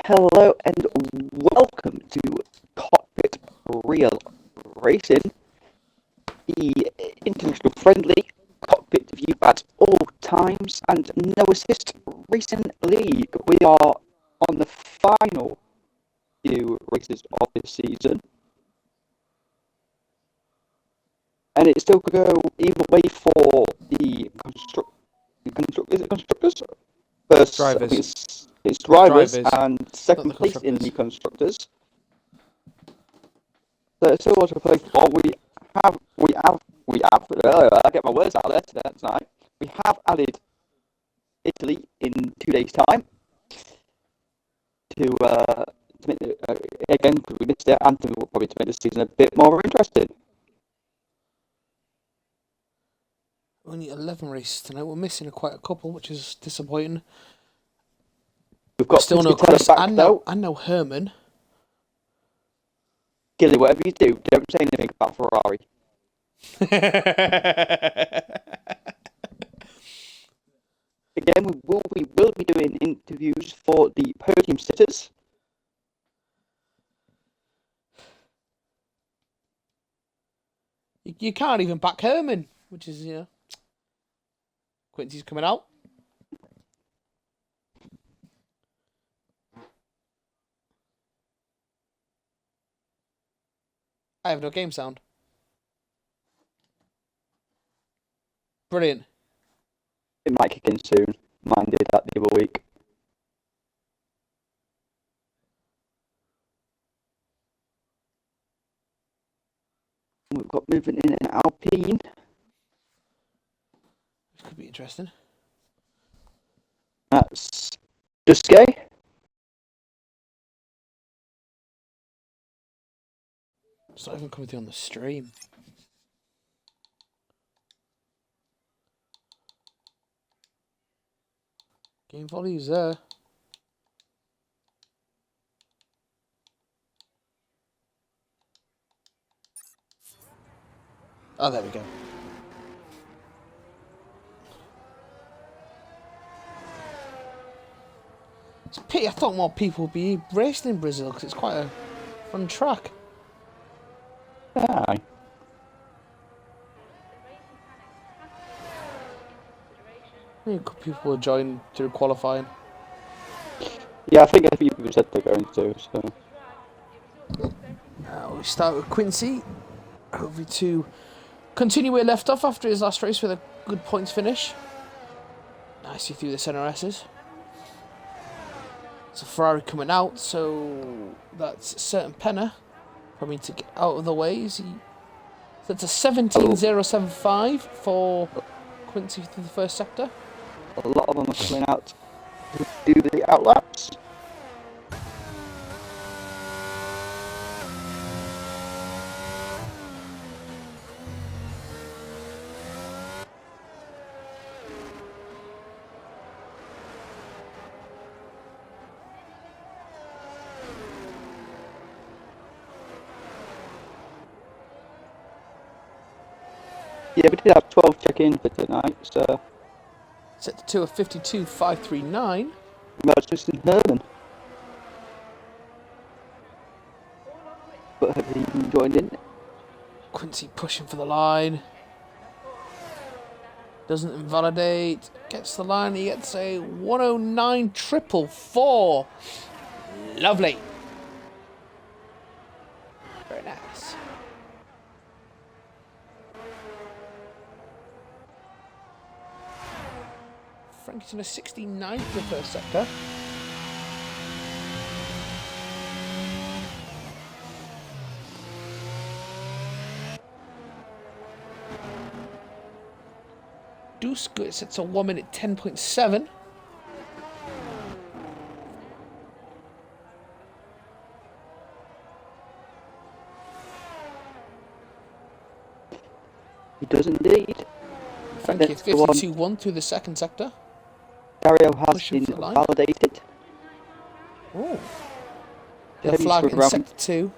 Hello and welcome to Cockpit Real Racing, the international friendly cockpit view at all times and no assist racing league. We are on the final few races of this season, and it still could go either way for the constructors? First, Drivers. I think it's drivers, Drivers, and second place in the constructors. So it's still what to play for. I get my words out there tonight. We have added Italy in 2 days' time to make again, because we missed it, and probably to make the season a bit more interesting. Only 11 races tonight. We're missing quite a couple, which is disappointing. We've got still no Chris back, and no Herman. Gilly, whatever you do, don't say anything about Ferrari. Again, we will be doing interviews for the podium sitters. You can't even back Herman, which is, Quincy's coming out. I have no game sound. Brilliant. It might kick in soon. Mine did that the other week. We've got moving in an Alpine. This could be interesting. That's Duske. It's not even coming through on the stream. Game volume's there. Oh, there we go. It's a pity. I thought more people would be racing in Brazil because it's quite a fun track. Aye. I think people will join through qualifying. Yeah, I think a few people said they're going to, so. We start with Quincy. Hopefully to continue where he left off after his last race with a good points finish. Nicely through the centre S's. It's a Ferrari coming out, so that's certain Penna. Probably to get out of the way. So it's a 17.075 for Quincy through the first sector. A lot of them are coming out to do the outlaps. Yeah, we did have 12 check-in for tonight, so. Set to 2 of 52.539. That's just in Herman. But have you joined in? Quincy pushing for the line. Doesn't invalidate. Gets the line. He gets a 109.444. Lovely. Very nice. Frankie's in a 69 for the first sector. Duske sets a 1 minute 10.7. He does indeed. Frankie 52.1 through the second sector. Dario has been validated. Oh. The flag in sector 2.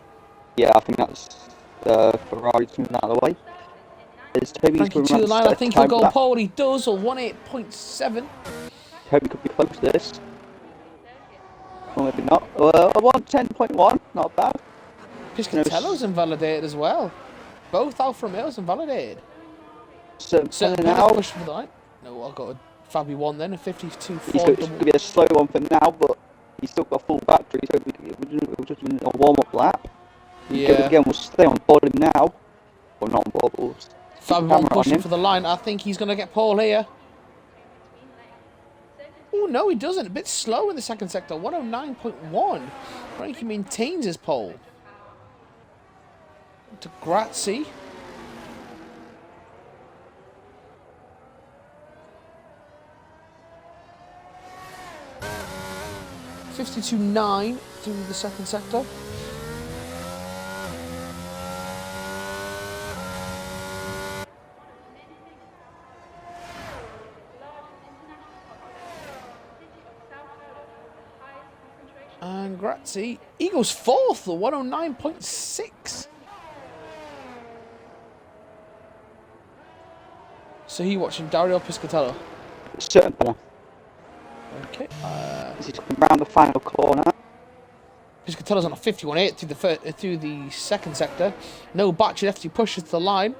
Yeah, I think that's Ferrari's moving out of the way. Is Toby's Frankie to the line, I think he'll go pole. He does, or 18.7. Toby could be close to this. Or maybe not. 110.1, not bad. Piscatello's invalidated as well. Both Alfa Romeo's invalidated. Certain So Penna now. push for the line. No, I'll go to Fabi 1 then, a 52 He's 4 going to be a slow one for now, but he's still got full battery, so it'll just be a warm-up lap. Yeah. Again, we'll stay on board him now. Well, not on board, but we'll Fabi 1 pushing for the line. I think he's going to get pole here. Oh, no, he doesn't. A bit slow in the second sector. 109.1. I think he maintains his pole. To Grazzi. (52.9) through the second sector. And Grazzi, he goes fourth, 109.6. So he watching Dario Piscatello. certain Penna. Okay. He's coming round the final corner. Piscatello's on a 51.8 through the second sector. No battery left, he pushes to the line.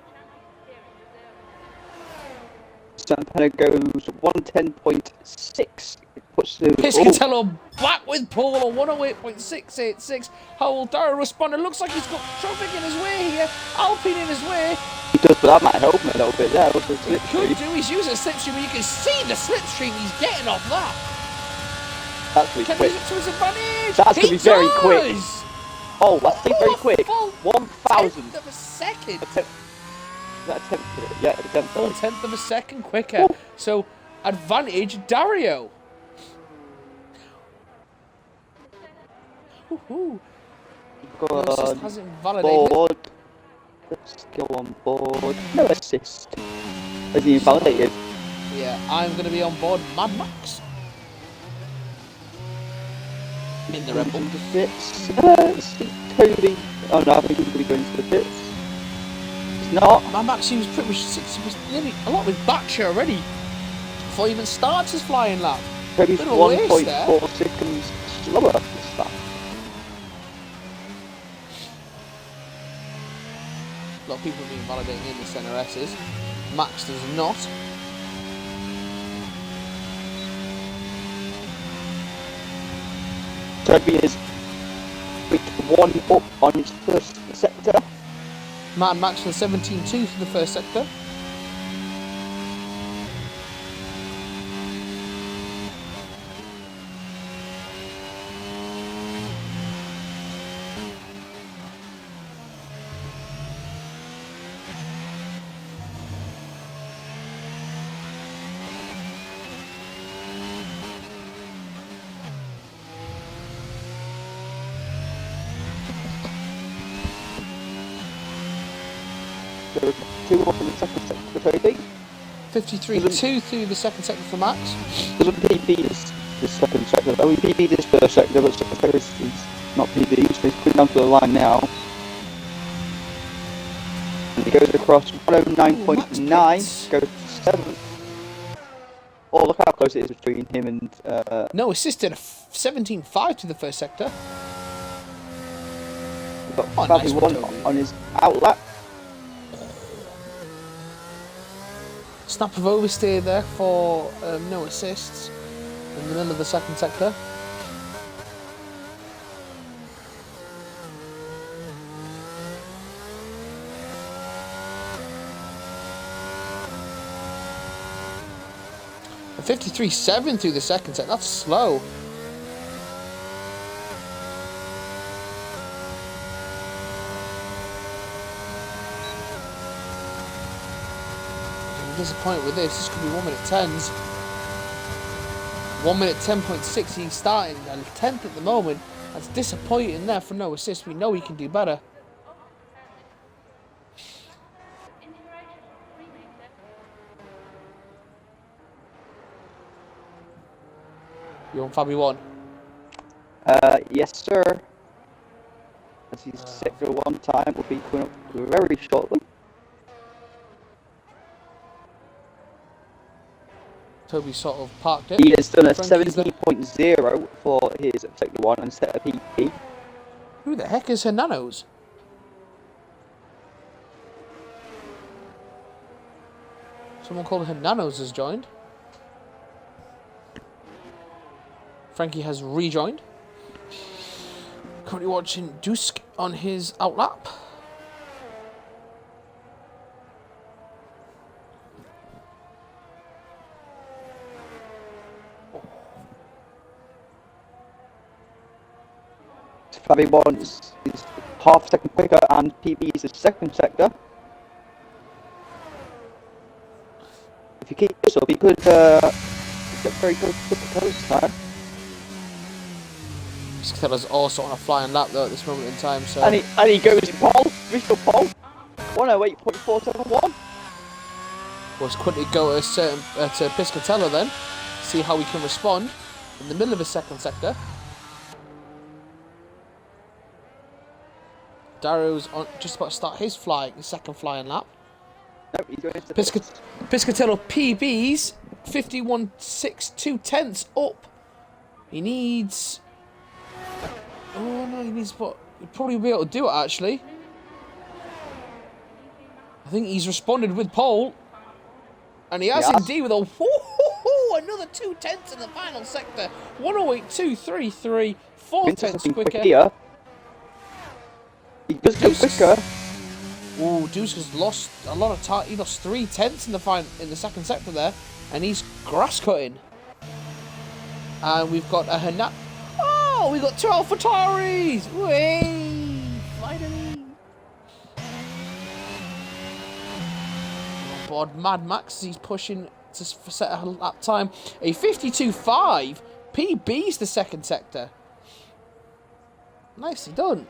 Certain Penna goes 110.6. Puts the Piscatello back with pole on 108.686. How will Dario respond? It looks like he's got traffic in his way here. Alpine in his way. He does, but that might help him a little bit there. Also, He could do. He's using a slipstream, and you can see the slipstream he's getting off that. That's going to be Can quick. he use it to his advantage? That's going to be very quick. Does! Oh, that's very quick. Full 1,000. tenth of a second. Yeah, attempt. Full tenth of a second quicker. So, advantage Dario. Woohoo. Go No assist on hasn't validated. board. Let's go on board. No assist. Has he invalidated? Yeah, I'm going to be on board Mad Max. In the Red Bull. The pits. Toby. Oh no, I think he's going to be going to the pits. He's not. Mad Max, he was pretty much he was nearly a lot with battery already. Before he even starts his flying lap. Toby's Bit of a waste 1.4 seconds slower this time. A lot of people have been validating in the Senna S's. Max does not. Toby is with 1 up on his first sector. Mad Max for 17.2 for the first sector. There are 2 up in the second sector for Toby. 53.2 through the second sector for Max. Doesn't PB this second sector. Oh, he PB this first sector, but second sector is not PB, so he's putting down to the line now. And he goes across 109.9, goes to 7th. Oh, look how close it is between him and... No, assisted a 17.5 to the first sector. We've got Oh, Fabi nice 1 one, Toby. on his outlap. Snap of oversteer there for no assists in the middle of the second sector. A 53.7 through the second sector. That's slow. Disappointed with this. This could be 1 minute 10s. 1 minute 10.6. He's starting at 10th at the moment. That's disappointing there for no assist. We know he can do better. You on Fabi 1? Yes, sir. As he's sector 1 time will be coming up very shortly. Toby sort of parked it. He has done a Frankie's 17.0 for his sector 1 and set a PP. Who the heck is Hernanos? Someone called Hernanos has joined. Frankie has rejoined. Currently watching Dusk on his outlap. Fabi wants is half a second quicker and PB is the second sector. If you keep this up, you could get very good this time. Piscatella's also on a flying lap though at this moment in time, so... And he goes pole, visual pole, 108.471. Let's quickly go to Piscatella then, see how we can respond in the middle of his second sector. Darrow's just about to start his second flying lap. No, he's going into Piscatello PB's 51.62 up. He needs... Oh no, he needs what? He'd probably be able to do it actually. I think he's responded with pole. And he has indeed with a another 2/10 in the final sector. 108.233, 4/10 quicker. Here. He does go quicker. Ooh, Deuce has lost a lot of time. He lost 3/10 in the second sector there, and he's grass cutting. And we've got a Hernat. Oh, we got 2 AlphaTauris! Way, finally. On board Mad Max, he's pushing to set a lap time. A 52.5. PB's the second sector. Nicely done.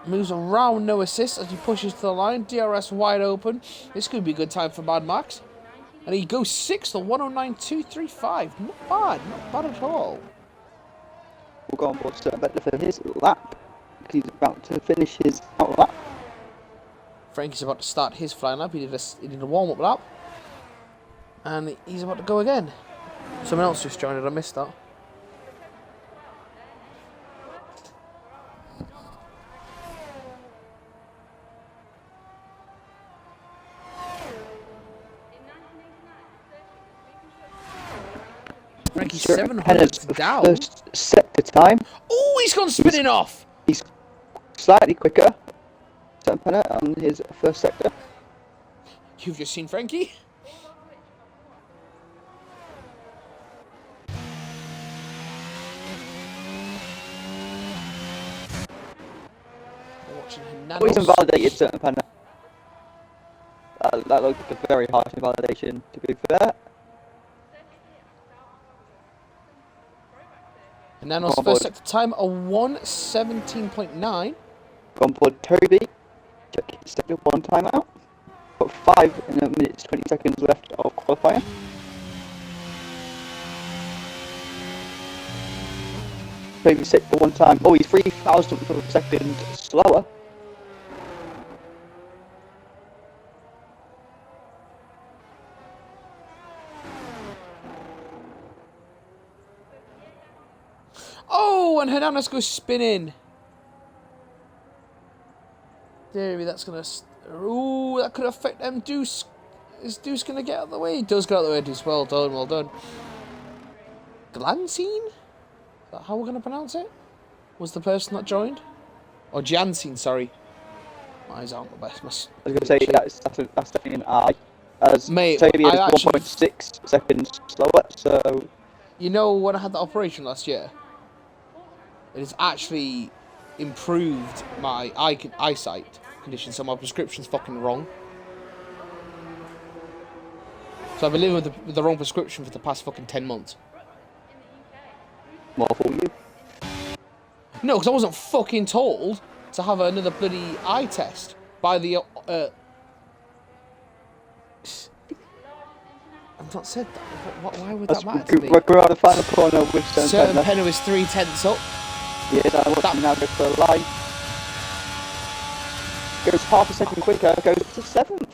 Moves around, no assist as he pushes to the line. DRS wide open. This could be a good time for Mad Max. And he goes 6th to 109.235. Not bad at all. We'll go on board Slavenator for his lap. He's about to finish his out lap. Frankie's about to start his flying lap. He did a warm-up lap. And he's about to go again. Someone else just joined it, I missed that. Frankie's 700 down. First sector time. Oh, he's gone spinning off. He's slightly quicker. Penna on his first sector. You've just seen Frankie. Watching Hernanos. He's invalidated Penna. That looked like a very harsh invalidation, to be fair. Hernanos' first sector time, a 1:17.9. Go on board Toby. Check his sector 1 timeout. Got 5 in a minute 20 seconds left of qualifying. Toby sector 1 time. Oh, he's 3,000th of a second slower. Oh, and Hernanos goes spinning. There, that's gonna. Ooh, that could affect them. Deuce. Is Deuce gonna get out of the way? He does get out of the way, Deuce. Well done, well done. Glancine? Is that how we're gonna pronounce it? Was the person that joined? Or Jansine, sorry. My eyes aren't the best. I was going to say that's definitely an I. As Mate, Toby is actually... 1.6 seconds slower, so... You know, when I had that operation last year, it has actually improved my eyesight condition, so my prescription's fucking wrong. So I've been living with the wrong prescription for the past fucking 10 months. More for you. No, because I wasn't fucking told to have another bloody eye test by the... I've not said that. Why would that matter to me? We're on the final corner with Certain Penna is 3/10 up. Yes, I want him now go for a line. Goes half a second quicker, goes to 7th.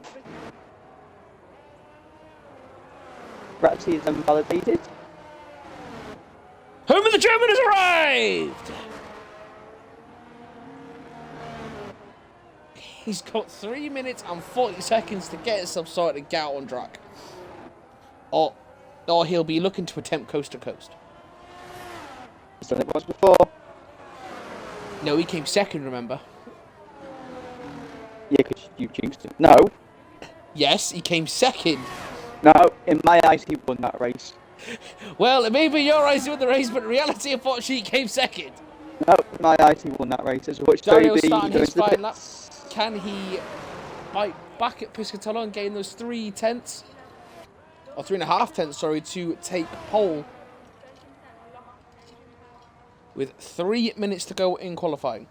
Grazie is invalidated. Herman the German has arrived! He's got 3 minutes and 40 seconds to get himself sorted and get out on track. Or he'll be looking to attempt coast to coast. He's done it once before. No, he came second, remember? Yeah, because you jinxed him. No. Yes, he came second. No, in my eyes, he won that race. Well, it may be your eyes he won the race, but in reality, unfortunately, he came second. No, in my eyes, he won that race. As much Dario's Toby starting his going to the final lap. Can he bite back at Piscatello and gain those 3 tenths? Or 3.5 tenths, sorry, to take pole. With 3 minutes to go in qualifying.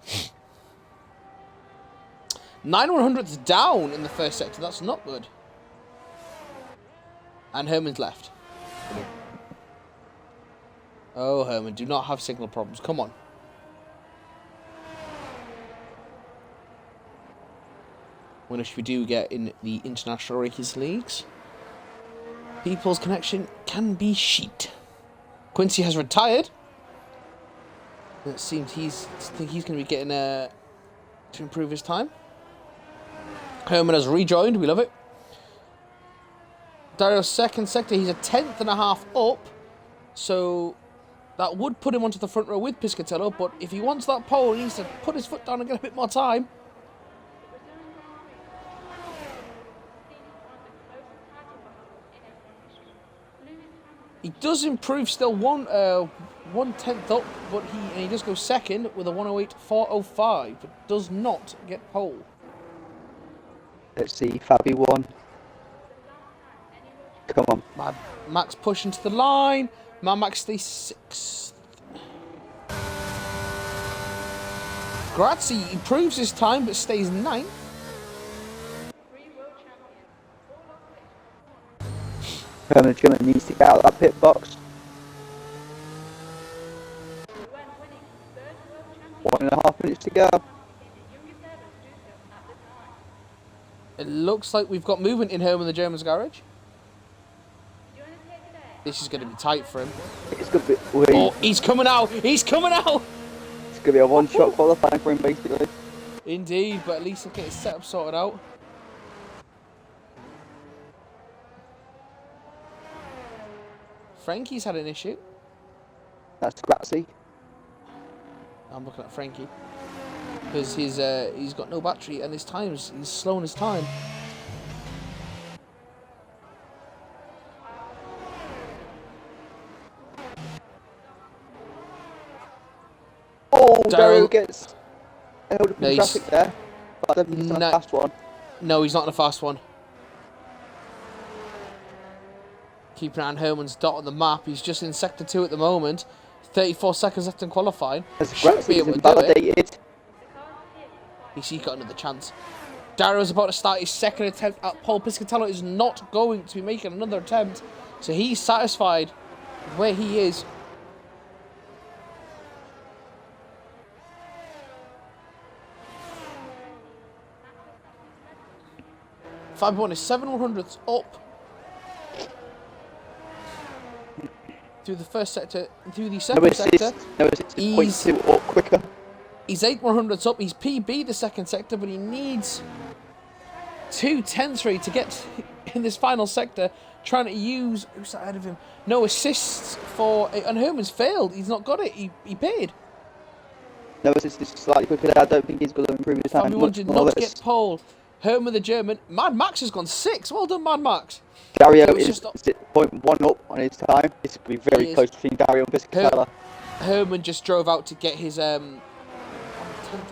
9/100ths down in the first sector. That's not good. And Herman's left. Oh, Herman, do not have signal problems. Come on. Which we do get in the international races leagues. People's connection can be sheet. Quincy has retired. It seems he's going to be getting to improve his time. Herman has rejoined. We love it. Dario's second sector. He's a 10.5 up. So that would put him onto the front row with Piscatello. But if he wants that pole, he needs to put his foot down and get a bit more time. He does improve still 1/10 up, but he does go second with a 1:08.405, but does not get pole. Let's see, Fabi won. Come on. Mad Max pushing to the line. Mad Max stays 6th. Grazie improves his time, but stays 9th. Herman German needs to get out of that pit box. 1.5 minutes to go. It looks like we've got movement in Herman the German's garage. This is going to be tight for him. It's going to be. Oh, he's coming out! He's coming out! It's going to be a one-shot qualifying for him, basically. Indeed, but at least he'll get his setup sorted out. Frankie's had an issue. That's Grazie. I'm looking at Frankie. Because he's got no battery and his time's he's slowing his time. Oh, Dario gets held up in Nice. traffic there. But I don't think he's on a fast one. No, he's not in a fast one. Keeping an eye on Herman's dot on the map. He's just in sector 2 at the moment. 34 seconds left in qualifying. As Should be Grazie is able to do it. invalidated. He's got another chance. Dario's about to start his second attempt at pole. Piscatello is not going to be making another attempt. So he's satisfied with where he is. Fabi is 7/100ths up. Through the first sector, through the second sector. No assist, 0.2 or quicker. He's 8/100ths up. He's PB the second sector, but he needs 2/10 rate to get in this final sector. Trying to use who's ahead of him? No assists for and Herman's failed. He's not got it. He paid. No assist is slightly quicker. I don't think he's going to improve his time. Fabi did not get pole. Herman the German. Mad Max has gone 6. Well done, Mad Max. Dario is 0.1 up on his time. This will be very close between Dario and Piscatella. Herman just drove out to get his 10th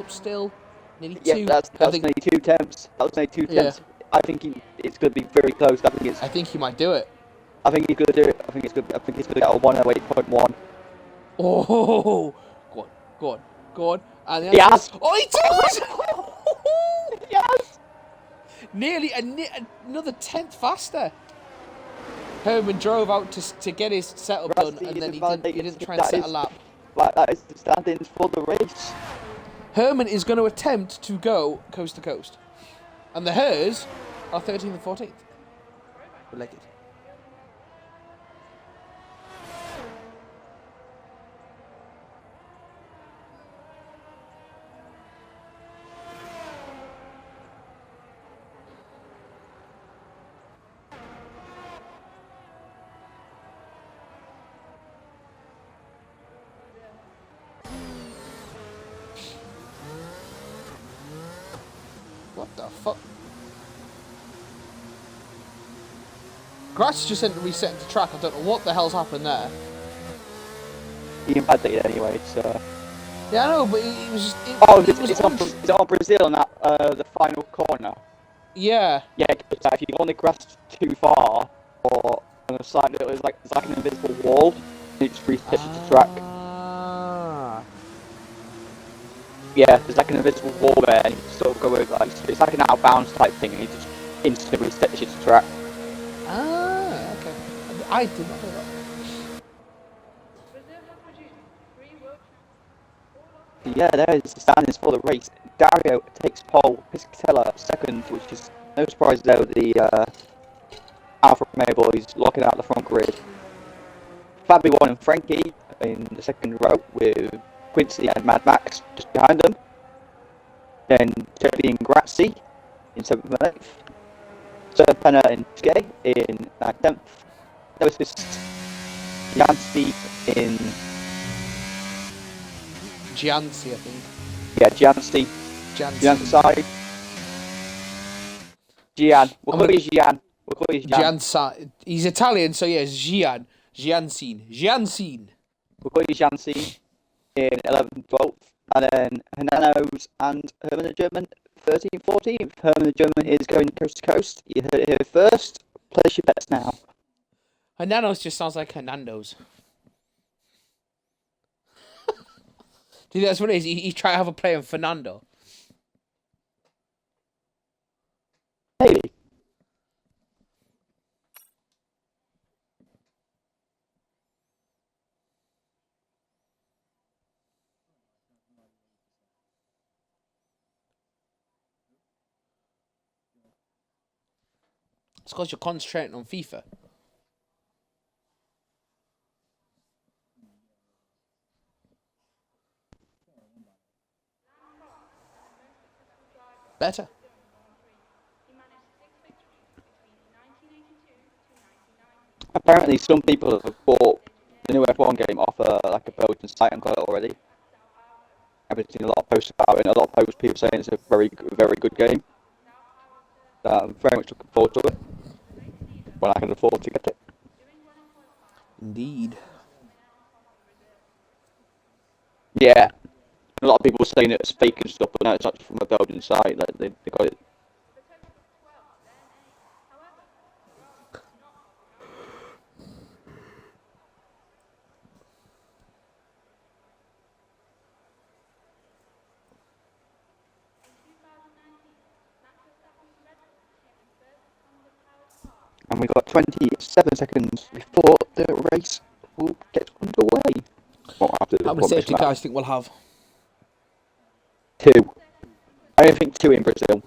up still. Nearly 2. Yeah, that's nearly 2 attempts. That was nearly 2 attempts. Yeah. I think it's going to be very close. I think he might do it. I think he's going to do it. I think he's going to get a 108.1. Oh, go on. And yes! Oh, he does! Yes! Nearly another 10th faster. Herman drove out to get his setup done, and then he didn't try and set a lap. That is the standings for the race. Herman is going to attempt to go coast to coast. And the Hers are 13th and 14th. Related. What the fuck? Grass just ended resetting the track. I don't know what the hell's happened there. He invalidated anyway, so... Yeah, I know, but it was just... It's on Brazil in that, the final corner. Yeah. Yeah, because if you go on the grass too far, or on the side, it's like an invisible wall, and it just resets the track. Yeah, there's like an invisible wall there, and you sort of go over, like, it's like an out of bounds type thing, and you just instantly resets the track. Okay. I did not know that. Yeah, there is the standings for the race. Dario takes pole, Piscatella second, which is no surprise though, the Alfa Romeo boys locking out the front grid. Fabio and Frankie in the second row with Quincy and Mad Max just behind them. Then Jody and Grazzi in 7th and 8th. Serpenna and Skay in 10th. There was this Jansi in... Gianci, I think. Yeah, Jansi. Jansai. Gian. We'll call you Gian. Gianci. He's Italian, so yeah, Gian. Giancine. We'll call you Jansi in 11th and 12th. And then Hananos and Herman the German 13th, 14th. Herman the German is going coast to coast. You heard it here first. Place your bets now. Hananos just sounds like Hernando's. Do you think that's what it is? He's trying to have a play on Fernando. Maybe. It's because you're concentrating on FIFA. Better. Apparently, some people have bought the new F1 game off like a Belgian site and got it already. I've been seeing a lot of posts about it, and a lot of posts people saying it's a very good game. I'm very much looking forward to it when I can afford to get it. Indeed. Yeah, a lot of people were saying it's fake and stuff, but no, it's actually from a Belgian site. Like they got it. And we've got 27 seconds before the race will get underway. How many safety cars do you think we'll have? 2. I don't think 2 in Brazil.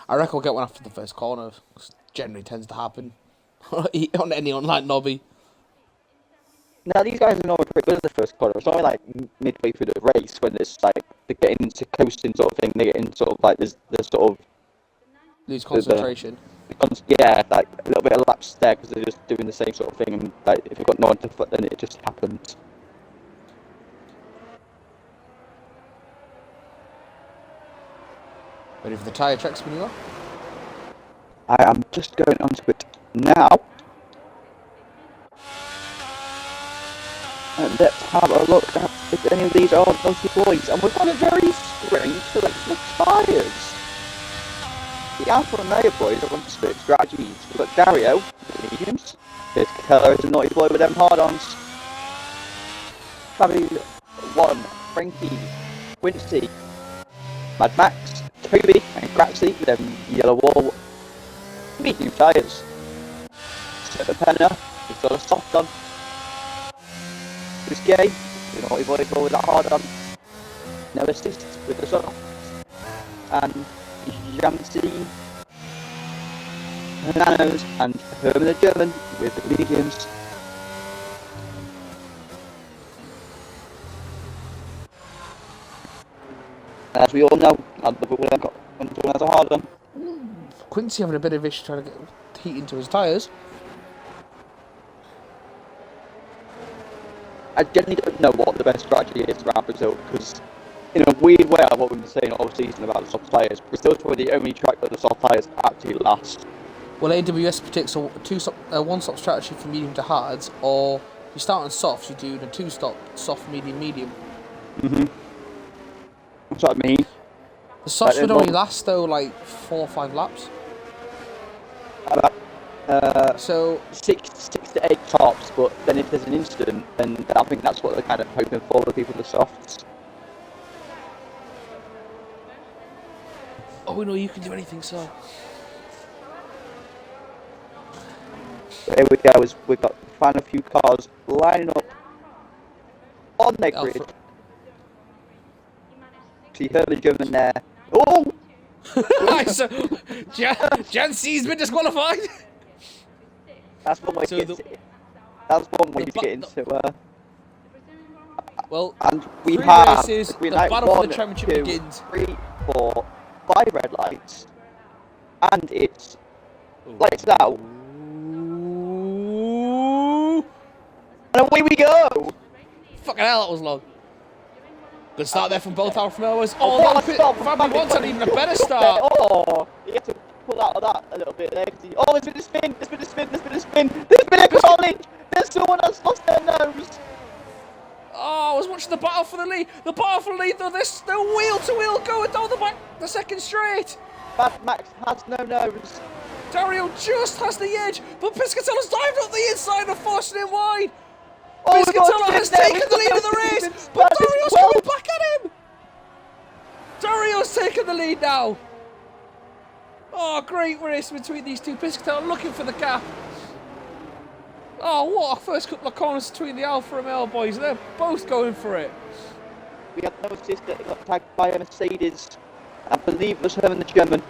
I reckon we'll get one after the first corner. Generally tends to happen on any online lobby. Now these guys are normally pretty good at the first corner. It's only like midway through the race when it's like they're getting into coasting sort of thing. They're getting sort of like there's sort of lose concentration. Yeah, like a little bit of lapse there because they're just doing the same sort of thing. And like if you've got no one to foot, then it just happens. Ready for the tyre tracks maneuver? I am just going onto it now. And let's have a look at if any of these are naughty boys. And we've got a very strange selection of tyres. The Alfa Romeo boys are on split strategies. We've got Dario with the mediums. There's Keller as a naughty boy with them hard-ons. Fabio 1, Frankie, Quincy, Mad Max, Toby and Grazzi with them yellow wall medium tyres. Serpenna has got a soft on. This gay, the naughty boy with that hard on. No assist with the soft. And Jansi, Nanos and Herman the German with the mediums. As we all know, Liverpool have got one has a hard on. Quincy having a bit of issue trying to get heat into his tyres. I genuinely don't know what the best strategy is around Brazil because in a weird way, of what we've been saying all season about the soft tyres, Brazil's probably the only track that the soft tyres actually last. Well, AWS predicts a one-stop strategy for medium to hards, or if you start on softs, you do the two-stop soft, medium, medium. That's what I mean. The softs would only last though like 4 or 5 laps. About So 6 to 8 tops, but then if there's an incident, then I think that's what they're kind of hoping for, the people with the softs. oh no, you can do anything, so. So here we go, we've got the final few cars lining up on their grid. See Herman German there. Oh! So, Jancy's been disqualified. That's one way to get into. That's one way to get into. Well, and we three have races, green the light battle for 1, the championship 2, begins. 3, 4, 5 red lights, and it's lights out. Ooh. And away we go! Fucking hell, that was long. Good start there from both Alfa Romeos. Oh, Fabio wanted even a better start. Oh, you have to pull out of that a little bit there. Oh, there's been a spin, there's been a spin, there's been a spin, there's been a college! There's someone that's lost their nose! Oh, I was watching the battle for the lead. The battle for the lead, though, there's no wheel-to-wheel going down the second straight. Bad Max has no nose. Dario just has the edge, but Piscatello's dived up the inside and forcing him wide. Oh, Piscatello has taken the lead of the race, but Dario's coming back at him. Dario's taken the lead now. Oh, great race between these two. Piscatello looking for the gap. Oh, what a first couple of corners between the Alfa Romeo boys. They're both going for it. We have noticed that it got tagged by a Mercedes. I believe it was Herman the German.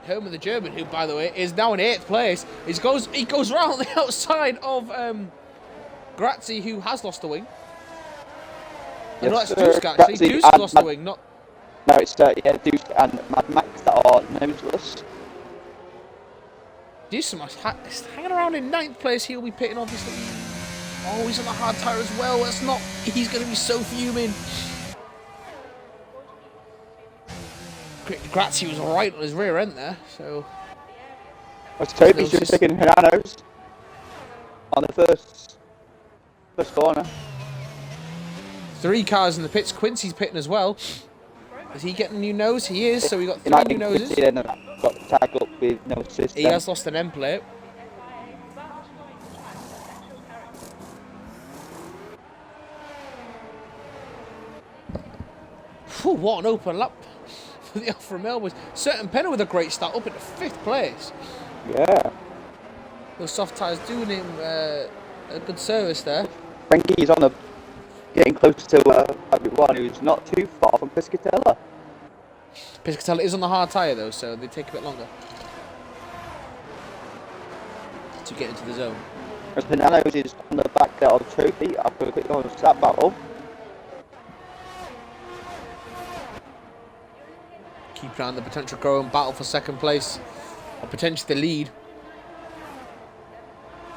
Herman the German, who, by the way, is now in 8th place. He goes round the outside of Grazzi, who has lost a wing. Yes, no, that's Dusk, actually. Dusk lost a wing, not... No, it's Dusk and Mad Max that are noseless. Dusk is hanging around in 9th place. He'll be pitting, obviously. Oh, he's on a hard tyre as well. That's not... He's going to be so fuming. Grazzi was right on his rear end there, so... That's Toby just taking Hananos on the first corner. 3 cars in the pits. Quincy's pitting as well. Is he getting a new nose? He is, so we got 3 new noses. Quincy then got tagged up with no assist. He has lost an end plate. Whew, what an open lap for the Alfa Romeo boys. Certain Penna with a great start, up into 5th place. Yeah. Those soft tyres doing him a good service there. Frankie's on getting close to everyone who's not too far from Piscatella. Piscatella is on the hard tyre though, so they take a bit longer to get into the zone. As Pananos is on the back there of Trophy after a quick on that battle. Keep an eye on the potential growing battle for 2nd place, or potentially the lead.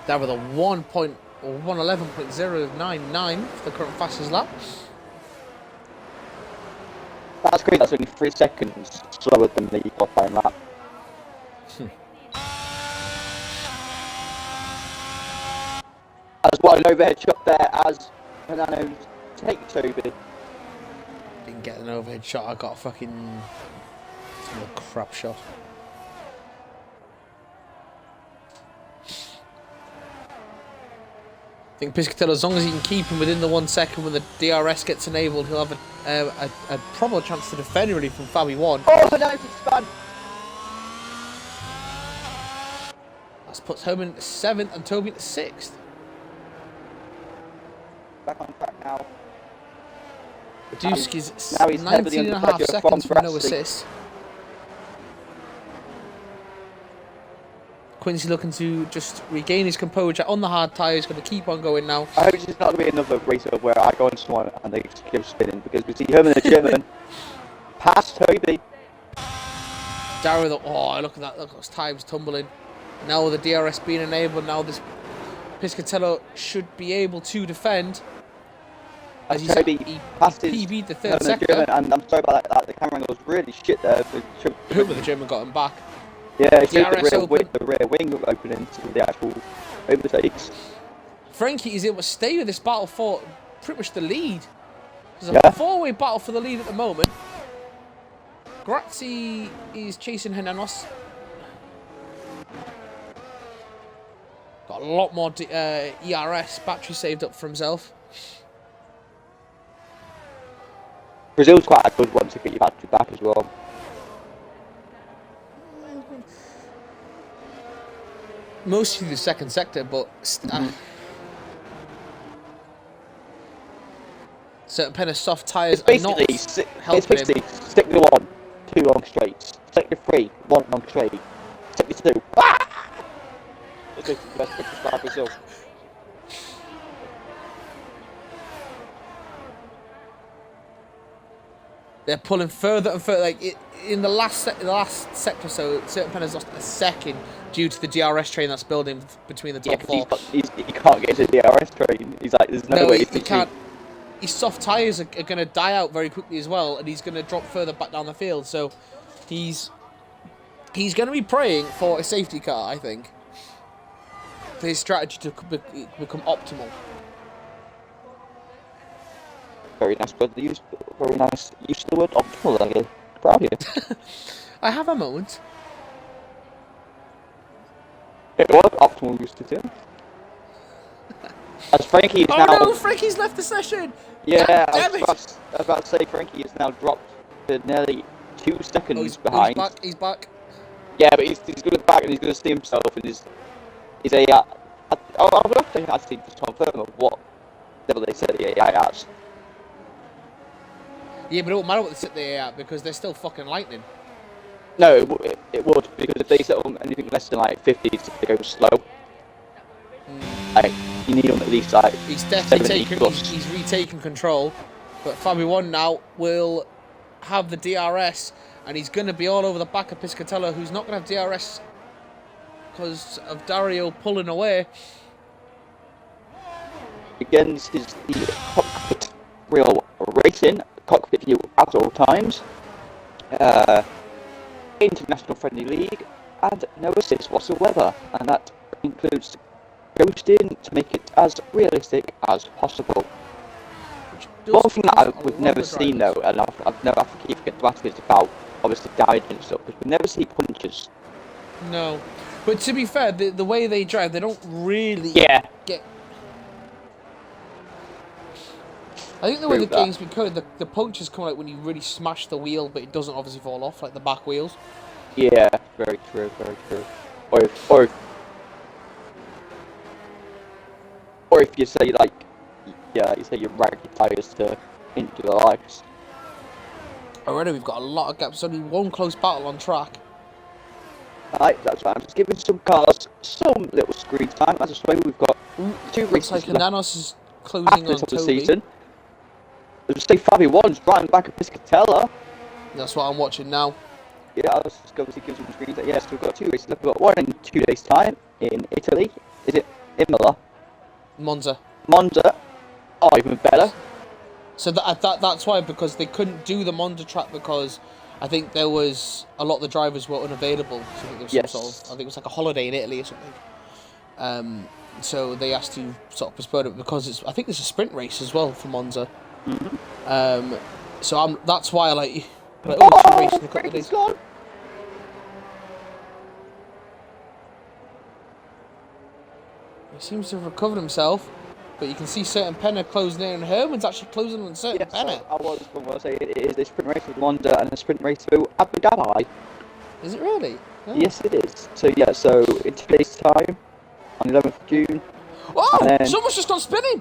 Down with a 1:11.099 for the current fastest lap. That's great, that's only 3 seconds slower than the qualifying lap. As well, an overhead shot there as Pananos takes Toby. Didn't get an overhead shot, I got a fucking crap shot. I think Piscatello, as long as he can keep him within the 1 second when the DRS gets enabled, he'll have a proper chance to defend really from Fabi 1. Oh, Pananos is spun! That puts Herman 7th and Toby at 6th. Back on track now. Dusk is now he's 19.5 seconds from no assist. Quincy looking to just regain his composure on the hard tyres, going to keep on going now. I hope it's not going to be another race of where I go on someone and they just keep spinning, because we see Herman the German past Toby. Darrow, oh, look at that, look at those times tumbling. Now with the DRS being enabled, now this Piscatello should be able to defend. As he Toby said, he passed his PB'd the no, third no, sector. German, and I'm sorry about that. The camera angle was really shit there. Whoever the German got him back. Yeah, it showed DRS open. the rear wing opening to the actual overtakes. Frankie is able to stay with this battle for pretty much the lead. There's a Yeah. four-way battle for the lead at the moment. Grazzi is chasing Hernanos. Got a lot more ERS battery saved up for himself. Brazil's quite a good one to get your battery back as well. Mostly the second sector, but certain pen of soft tyres are not helping him. Sector 1, 2 long straights. Sector 3, 1 long straight. Sector 2, This is the best picture start Brazil. They're pulling further and further. Like in the last sector, so certain pen has lost a second due to the DRS train that's building between the top four. He can't get to the DRS train. He's like, there's no way he can't. His soft tyres are going to die out very quickly as well, and he's going to drop further back down the field. So he's going to be praying for a safety car, I think, for his strategy to become optimal. Very nice word to use. Very nice use of the word optimal. I'm proud of you. I have a moment. It was optimal use to do. As Frankie is now. Oh no, Frankie's left the session! Yeah, Damn I was about to say Frankie is now dropped to nearly 2 seconds behind. He's back. Yeah, but he's going to back and he's going to see himself and he's a. I would have to actually just confirm of what level they set the AI at. Yeah, but it won't matter what they set the AI at because they're still fucking lightning. No, it would, because if they set on anything less than like 50s, if they go slow, like, you need them at least like. He's definitely he's retaken control, but Fabio 1 now will have the DRS, and he's going to be all over the back of Piscatella, who's not going to have DRS because of Dario pulling away. Again, this is the cockpit real racing, cockpit view at all times. International friendly league, and no assists whatsoever, and that includes ghosting to make it as realistic as possible. One thing that we've never seen though, and I've never have to keep getting to ask is about obviously guidance and stuff, because we never see punches. No, but to be fair, the way they drive, they don't really get. I think the way the game's been coded, the punctures come out when you really smash the wheel, but it doesn't obviously fall off, like the back wheels. Yeah, very true, very true. Or if you say like, you say you rack your tyres to into the ice. Already we've got a lot of gaps, only one close battle on track. Right, that's right, I'm just giving some cars some little screen time. As I say, we've got 2 races like left Hernanos is closing after on the Toby. season. As I say, Fabio 1's right in the back of Piscatella. That's what I'm watching now. Yeah, I'll just go see some screens. Yes, we've got 2 races left. We've got one in 2 days' time in Italy. Is it Imola? Monza. Oh, even better. So that's why, because they couldn't do the Monza track because I think there was a lot of the drivers were unavailable. So I think there was some sort of, I think it was like a holiday in Italy or something. So they asked to sort of postpone it because I think there's a sprint race as well for Monza. Mm-hmm. So that's why I two races in a couple of days. Gone. He seems to have recovered himself, but you can see certain Penna closing in, and Herman's actually closing on certain Penna. I was going to say it is a sprint race with Monza and a sprint race through Abu Dhabi. Is it really? Oh. Yes, it is. So yeah, so in 2 days' time, on 11th of June. Oh, someone's just gone spinning.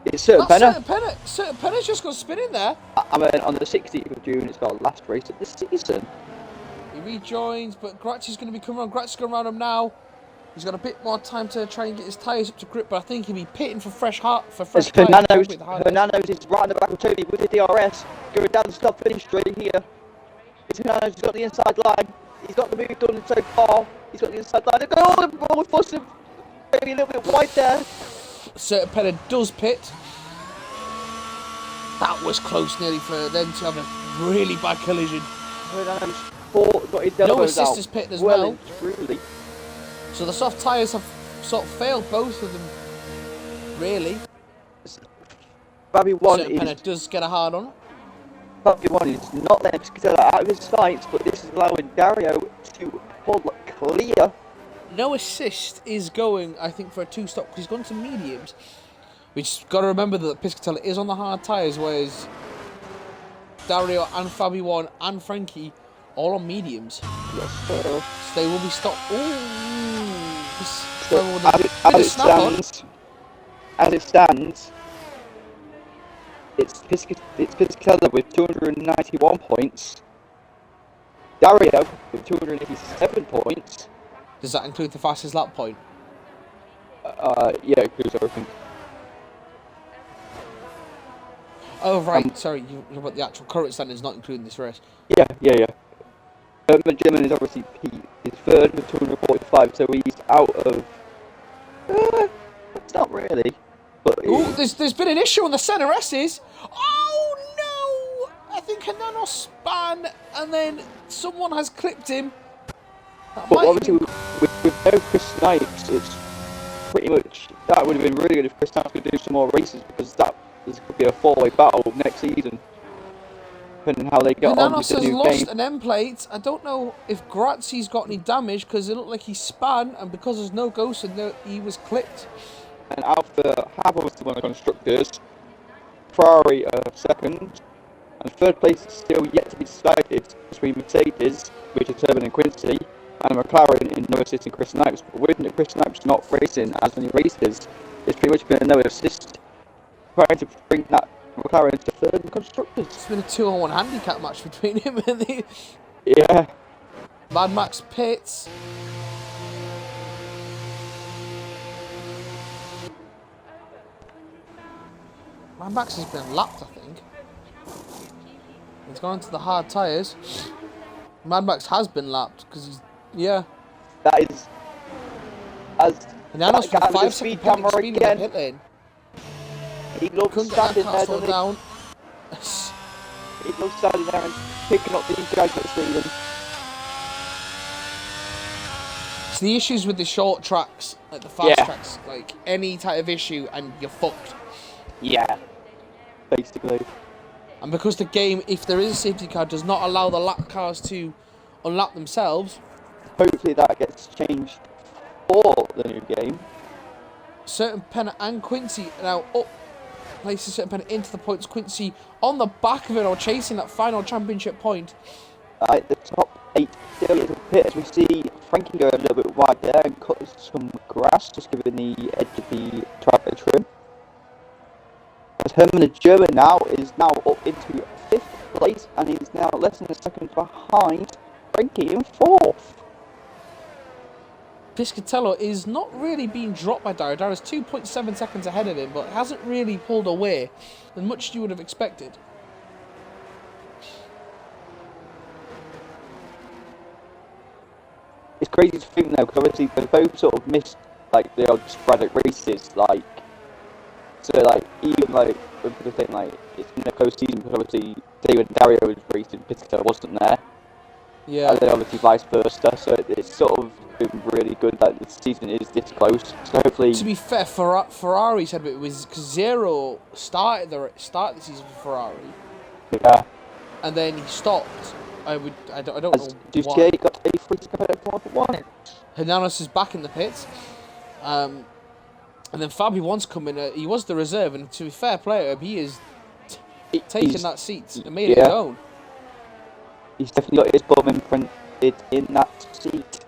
It's certain Penna. Certain Penna's just gone spinning there. I mean, on the 16th of June, it's got a last race of the season. He rejoins, but Grazzi's going to be coming on. Grazzi's going around him now. He's got a bit more time to try and get his tyres up to grip, but I think he'll be pitting for fresh tyres. Hernanos is right in the back of Toby with the DRS, going down the stop finish straight here. Hernanos has got the inside line. He's got the move done so far. He's got the inside line. Oh, fussing. Maybe a little bit wide there. Certain Penna does pit. That was close nearly for them to have a really bad collision. Fernando's fought, got his elbows out. Assist is pitted as well well. and truly. So the soft tyres have sort of failed both of them, really. Fabi one Penna does get a hard on. Fabi one is not letting Piscatella out of his sights, but this is allowing Dario to pull clear. No assist is going, I think, for a 2-stop because he's gone to mediums. We just got to remember that Piscatella is on the hard tyres, whereas Dario and Fabi one and Frankie all on mediums. Yes, sir. So they will be stopped. Ooh, as it stands, it's Piscatella with 291 points. Dario with 287 points. Does that include the fastest lap point? Yeah, it includes everything. Oh, right. Sorry, you're about the actual current standards, not including this race. Yeah. German is obviously is third with 245, so he's out of. It's not really. But ooh, there's been an issue on the centre S's. Oh no! I think Hernano span, and then someone has clipped him. But obviously, with no Chris Snipes, it's pretty much that would have been really good if Chris Snipes could do some more races, because this could be a 4-way battle next season. Depending on how they get on with the new game. Has lost an end plate. I don't know if Grazi's got any damage because it looked like he span, and because there's no ghost in there, he was clipped. And Alpha have obviously won the constructors. Ferrari second, and third place is still yet to be decided between Mercedes, which is Turban and Quincy, and McLaren in no assist in Chris Snipes. But with Chris Snipes not racing as many races, it's pretty much been a no assist, trying to bring that McLaren to third in constructors. It's been a 2-on-1 handicap match between him and the Mad Max pits. Mad Max has been lapped, I think. He's gone into the hard tyres. Mad Max has been lapped because he's That is as. And now for 5 speed camera again. Pit lane. He loves standing there, doesn't down. He loves standing there and picking up these guys that see them. So the issues with the short tracks, like the fast tracks, like any type of issue and you're fucked. Yeah. Basically. And because the game, if there is a safety car, does not allow the lap cars to unlap themselves. Hopefully that gets changed for the new game. Certain Penna and Quincy are now up. Places Certain Penna into the points. Quincy on the back of it or chasing that final championship point. At the top 8 still into the pit, as we see Frankie go a little bit wide there and cut some grass, just giving the edge of the track a trim. As Herman the German now is now up into 5th place, and he's now less than a second behind Frankie in 4th. Piscatella is not really being dropped by Dario. Dario's 2.7 seconds ahead of him, but hasn't really pulled away as much as you would have expected. It's crazy to think now, because obviously they both sort of missed like the odd sporadic races, like so like even like when people think like it's been a close season because obviously David and Dario was racing, Piscatella wasn't there. Yeah. And then obviously vice versa, so it's sort of been really good that the season is this close. So hopefully. To be fair, Ferrari said it was because Zero started the season for Ferrari. Yeah. And then he stopped. I don't know Just why. got a free competitive one. Hernanos is back in the pits. And then Fabi wants to come in. He was the reserve, and to be fair play, he is taken that seat and made it his own. He's definitely got his bum imprinted in that seat.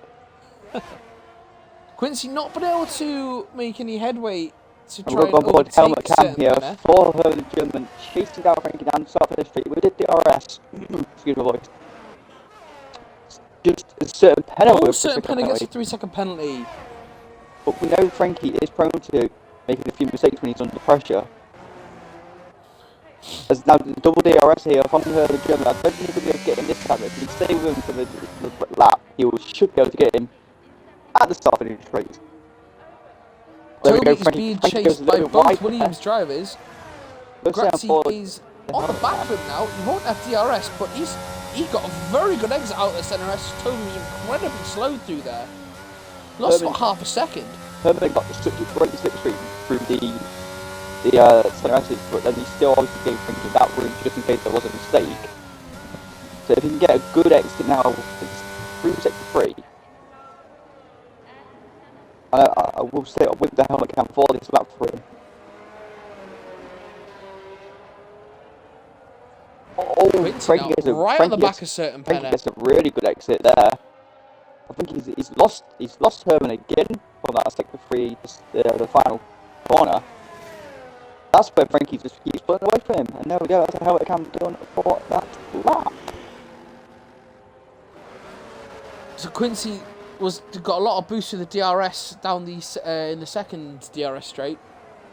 Quincy not been able to make any headway to And try we're and on helmet cam overtake here Penna. for Herman German, chasing down Frankie down the top of the street with the DRS. Excuse my voice. Just a certain penalty. Certain Penna gets a 3-second penalty. But we know Frankie is prone to making a few mistakes when he's under pressure. As now the double DRS here from Herman German. I don't think he'll be able to get him this time. If he stay with him for the lap, he should be able to get him at the start of the straight. Toby is being chased by both Williams drivers. Grazzi is on the back of him now. He won't have DRS, but he got a very good exit out of the centre. Toby was incredibly slow through there. Lost about half a second. Herman got such a great slipstream through the centre exit, but then he still obviously gave Frankie that route just in case there was a mistake. So if he can get a good exit now, it's through sector 3. I will say with the helmet cam for this lap for him. Oh, Frankie gets on the back of certain Frankie gets a really good exit there. I think he's lost Herman again from that sector 3, the final corner. That's where Frankie just keeps pulling away from him, and there we go. That's how it can be done for that lap. So Quincy got a lot of boost with the DRS down in the second DRS straight.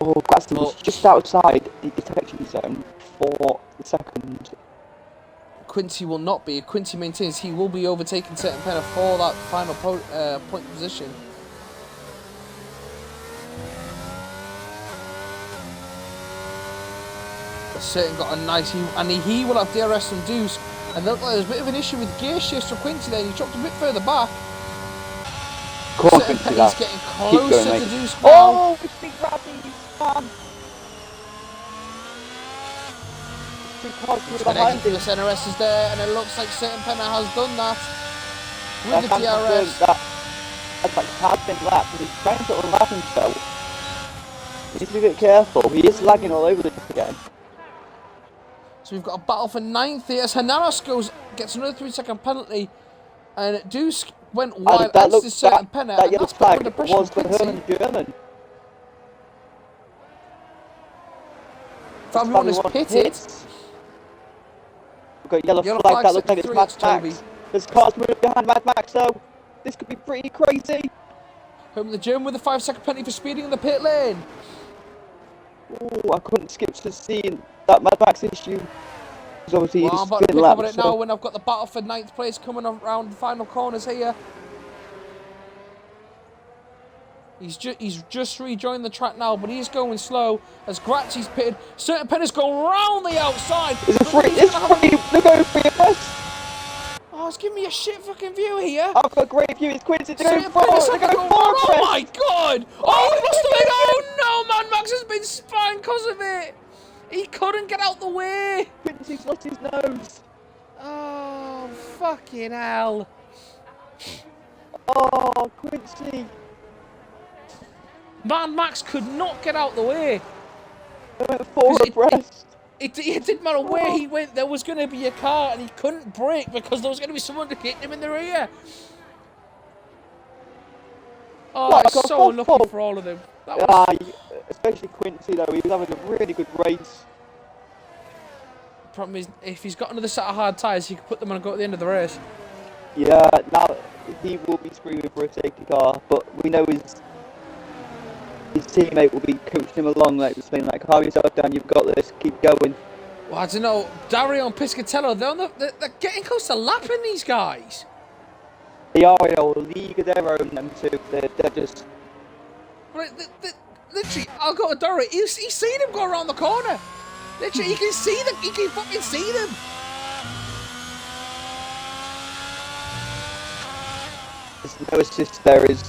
Oh, Gladstone was just outside the detection zone for the second. Quincy will not be. Quincy maintains he will be overtaking Certain Penna for that final point position. Certain got a nice, he will have DRS and Deuce, and there's a bit of an issue with gear shifts for Quincy there. He dropped a bit further back. Certain Penna's getting closer to Deuce now. Oh, it's big Rabbies, man. The centre S is there, and it looks like Certain Penna has done that with the DRS. That's like has been lapped, but he's trying to unlap himself. He needs to be a bit careful. He is lagging all over the place again. So we've got a battle for 9th here as Hananos gets another 3-second penalty, and Deuce went wide as to Certain Penna, and that's put under pressure was for Herman German. Fabian is pitted. We've got yellow flag, that looks like it's Mad Max. There's cars moving behind Mad Max, so this could be pretty crazy. Herman the German with a 5-second penalty for speeding in the pit lane. Oh, I couldn't skip to seeing that Mad Max issue. Because obviously I'm about to pick up on it now when I've got the battle for 9th place coming around the final corners here. He's just rejoined the track now, but he's going slow as Grazzi's pitted. Certain Penna's going round the outside. It's free. They're going free at first. Oh, it's giving me a shit fucking view here. I've got a great view. It's Quincy. They're going forward. Oh my god. Oh, he must have been. Oh no, Mad Max has been spun because of it. He couldn't get out the way. Quincy's lost his nose. Oh, fucking hell. Oh, Quincy. Mad Max could not get out the way. They went forward abreast. It didn't matter where he went, there was going to be a car, and he couldn't brake because there was going to be someone to hit him in the rear. Oh, it's so unlucky for all of them. Especially Quincy, though. He was having a really good race. The problem is, if he's got another set of hard tyres, he can put them on and go at the end of the race. Yeah, now he will be screaming for a safety car, but we know his teammate will be coaching him along, like saying, like, calm yourself down, you've got this, keep going. Well, I don't know, Dario and Piscatello, they're getting close to lapping these guys. They are in a league of their own, them two. They're just... Literally, I'll go to Dario, he's seen him go around the corner. Literally, he can see them, he can fucking see them. There's no assist there, is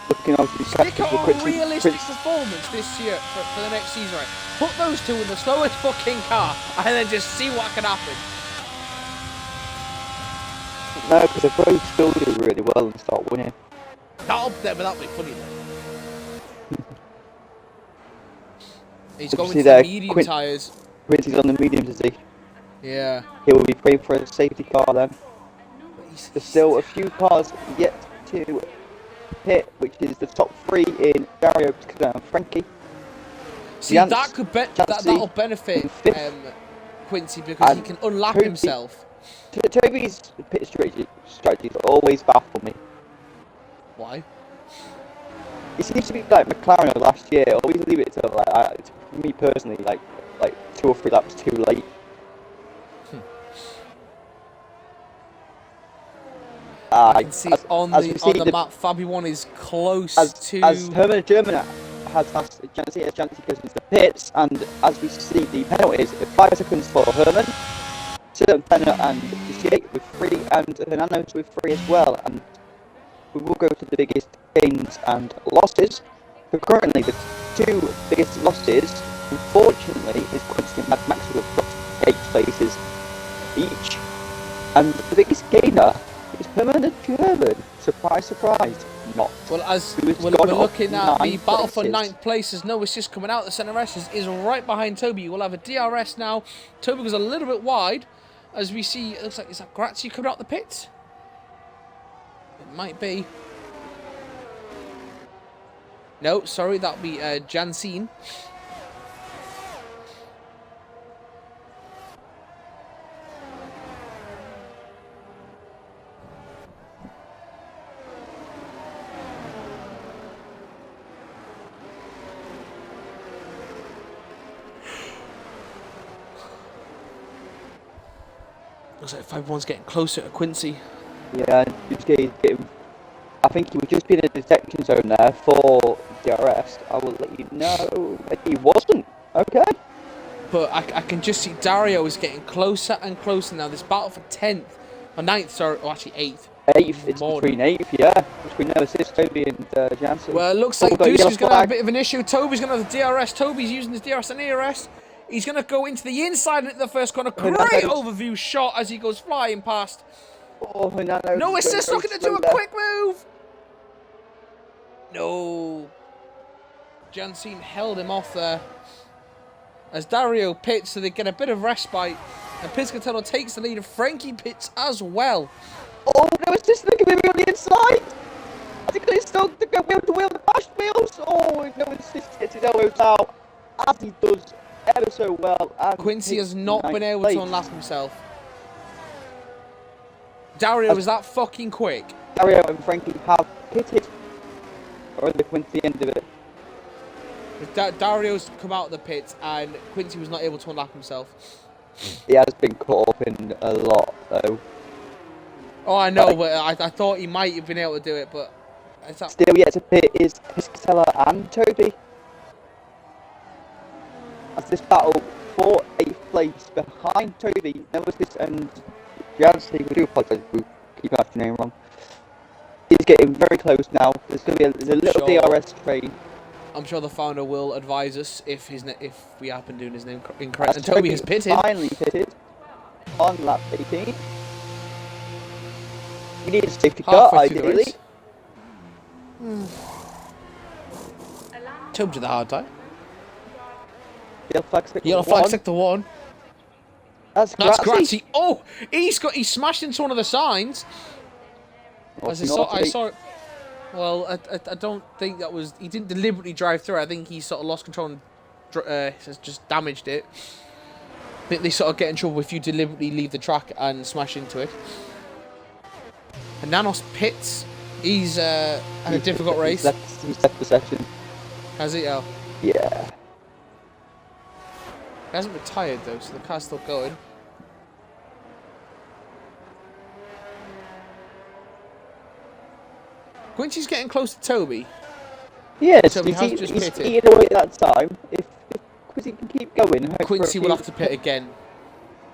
looking on Stick on a realistic performance this year for the next season, right? Put those two in the slowest fucking car and then just see what can happen. No, because they both still do really well and start winning. That'll be funny then. He's going to the medium tyres. Quincy's on the mediums, is he? Yeah. He will be praying for a safety car then. There's still a few cars yet to hit, which is the top 3 in Dario and Frankie. See, that'll benefit Quincy because he can unlap himself. Toby's pit strategies always baffle me. Why? It seems to be like McLaren last year. Always leave it to for me personally, like 2 or 3 laps too late. I can see on the map, Fabi1 is close to... As Herman German has passed Jancy as Jancy goes into the pits, and as we see, the penalties 5 seconds for Herman, Penner and Disier with 3, and Hernandez with 3 as well. And we will go to the biggest gains and losses. So currently, the 2 biggest losses, unfortunately, is Quincy and Mad Max, who have dropped 8 places each. And the biggest gainer is Herman and German. Surprise, surprise, not. Well, as we're looking at the battle for 9th place, there's no assist coming out. The centre S is right behind Toby. You will have a DRS now. Toby was a little bit wide. As we see, it looks like, is that Grazzi coming out the pits? It might be. No, sorry, that'll be Jansine. Looks like everyone's getting closer to Quincy. Yeah, getting, I think he was just in a detection zone there for DRS. I will let you know that he wasn't. Okay. But I can just see Dario is getting closer and closer now. This battle for 10th, or 9th, sorry, or actually 8th. 8th, it's between 8th, yeah. Between Nemesis, Toby and Jansen. Well, it looks like Deuce's going to have a bit of an issue. Toby's going to have the DRS. Toby's using his DRS and ERS. He's going to go into the inside at the first corner. Great overview shot as he goes flying past. Oh, no assist, looking to do a quick move. No. Jansine held him off there. As Dario pits, so they get a bit of respite. And Piscatello takes the lead, and Frankie pits as well. Oh, no assist, they can move on the inside. I think they still go wheel to wheel the bashed wheels. Oh, no assist, gets his elbows out, as he does ever so well. And Quincy has not been able to unlap himself. Dario was that fucking quick. Dario and Frankie have pitted. Or the Quincy end of it. Dario's come out of the pit and Quincy was not able to unlap himself. He has been caught up in a lot though. Oh, I know, but I thought he might have been able to do it, but... Still yet to pit is Piscatella and Toby. As this battle for 8th place behind Toby, Nemesis and Jancy, we do apologise if we keep our name wrong. He's getting very close now. There's a little DRS train. I'm sure the founder will advise us if we happen doing his name incorrect. And Toby has pitted. Finally pitted on lap 18. We need a safety car, ideally. Toby to the hard time. Yellow flag sector 1. That's Grazzi. Oh, he smashed into one of the signs. As I saw it. Well, I don't think that was... He didn't deliberately drive through. I think he sort of lost control and just damaged it. I think they sort of get in trouble if you deliberately leave the track and smash into it. And Nanos pits. He's had a difficult race. He's left the session. Has he? Oh. Yeah. He hasn't retired though, so the car's still going. Quincy's getting close to Toby. Yes, Toby has just he's pitted. eating away at that time. If Quincy can keep going... Quincy will have to pit again.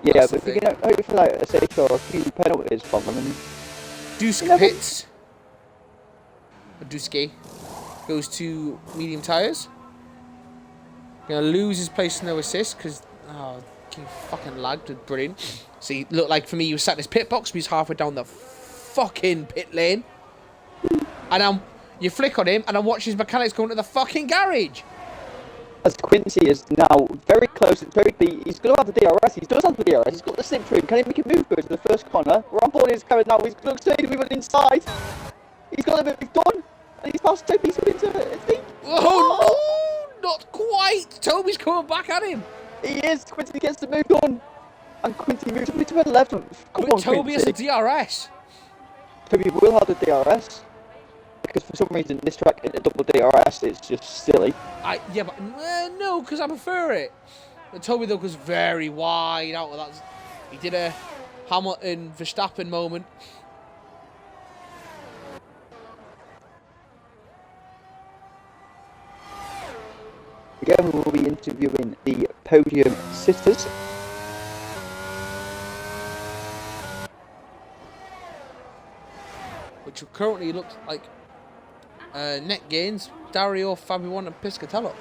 Yeah, but if we can hope for like a safe or a few penalties from them. Dusk pits. Duski goes to medium tyres. Gonna lose his place to no assist because he fucking lagged. With brilliant. See, looked like for me he was sat in his pit box, but he's halfway down the fucking pit lane. And you flick on him, and I watch his mechanics going to the fucking garage. As Quincy is now very close to Toby, he's going to have the DRS. He does have the DRS. He's got the slip trim. Can he make a move go to the first corner? We're on board his camera now. He's going to move inside. He's got a bit done. And he's past Toby. He's going into it. I think. Oh, no, not quite. Toby's coming back at him. He is. Quincy gets the move done. And Quincy moves up into 11th. But Toby has a DRS. Toby will have the DRS. Because for some reason this track in a double DRS is just silly. Yeah, but no, because I prefer it. But Toby though was very wide out. He did a Hamilton Verstappen moment. Again, we will be interviewing the podium sitters. Which currently looks like net gains, Dario, Fabian and Piscatello.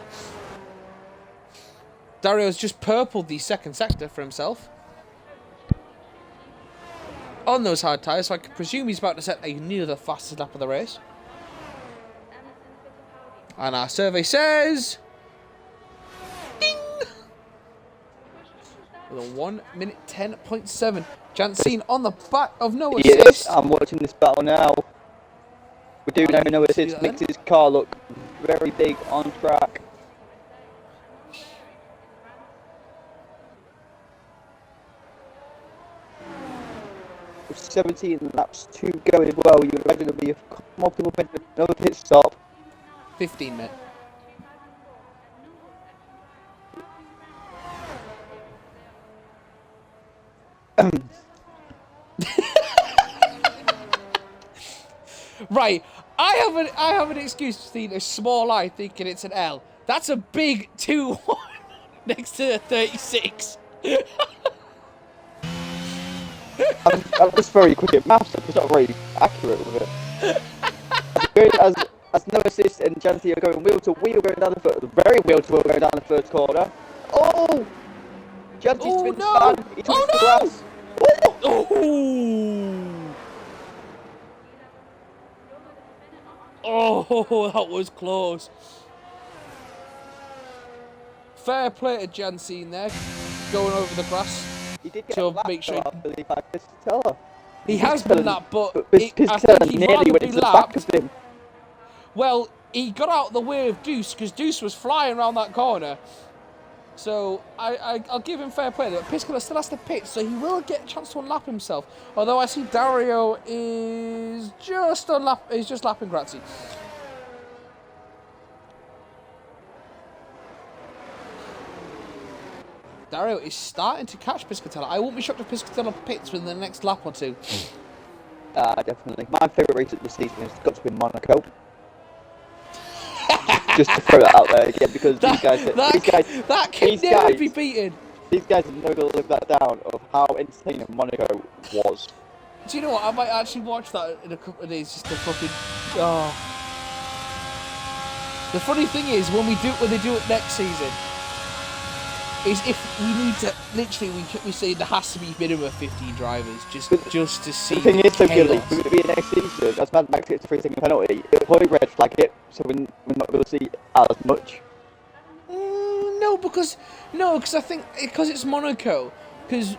Dario's just purpled the second sector for himself on those hard tyres, so I can presume he's about to set a near the fastest lap of the race. And our survey says... Ding! With a 1 minute 10.7. Jantine on the back of no assist. Yes, I'm watching this battle now. We do know no assist makes his car look very big on track. 17 laps to go as well. You imagine it'll be a multiple minutes, another pit stop. 15 minutes. Right, I have an excuse to see a small I thinking it's an L. That's a big 2-1 next to a 36. I'm just very quick at maths, I'm just not very accurate with it. As no assist and Janty are going wheel to wheel going down the first, very wheel to wheel going down the first corner. Oh! Janty's been spun. He twists the glass. Oh, that was close. Fair play to Jantine there, going over the grass. He did get to lapped, make sure I believe, by Piscatella. He has been lapped, but Piscatella I think he nearly went be into the back of him. Well, he got out the way of Deuce because Deuce was flying around that corner. So I'll give him fair play. But Piscatella still has to pit, so he will get a chance to unlap himself. Although I see Dario is just lapping Grazzi. Dario is starting to catch Piscatella. I won't be shocked if Piscatella pits within the next lap or two. Definitely. My favourite race of the season has got to be Monaco. Just to throw that out there again, because these guys can never be beaten. These guys are never going to live that down of how insane Monaco was. Do you know what? I might actually watch that in a couple of days just to fucking... Oh. The funny thing is, when they do it next season, is if we need to, literally, we say there has to be minimum of 15 drivers just to see the thing is, so chaos. Gilly, we're going to be next season, as Mad Max gets a 3-second penalty, it'll probably red flag it, so we're not going to see as much. No, because I think because it's Monaco, because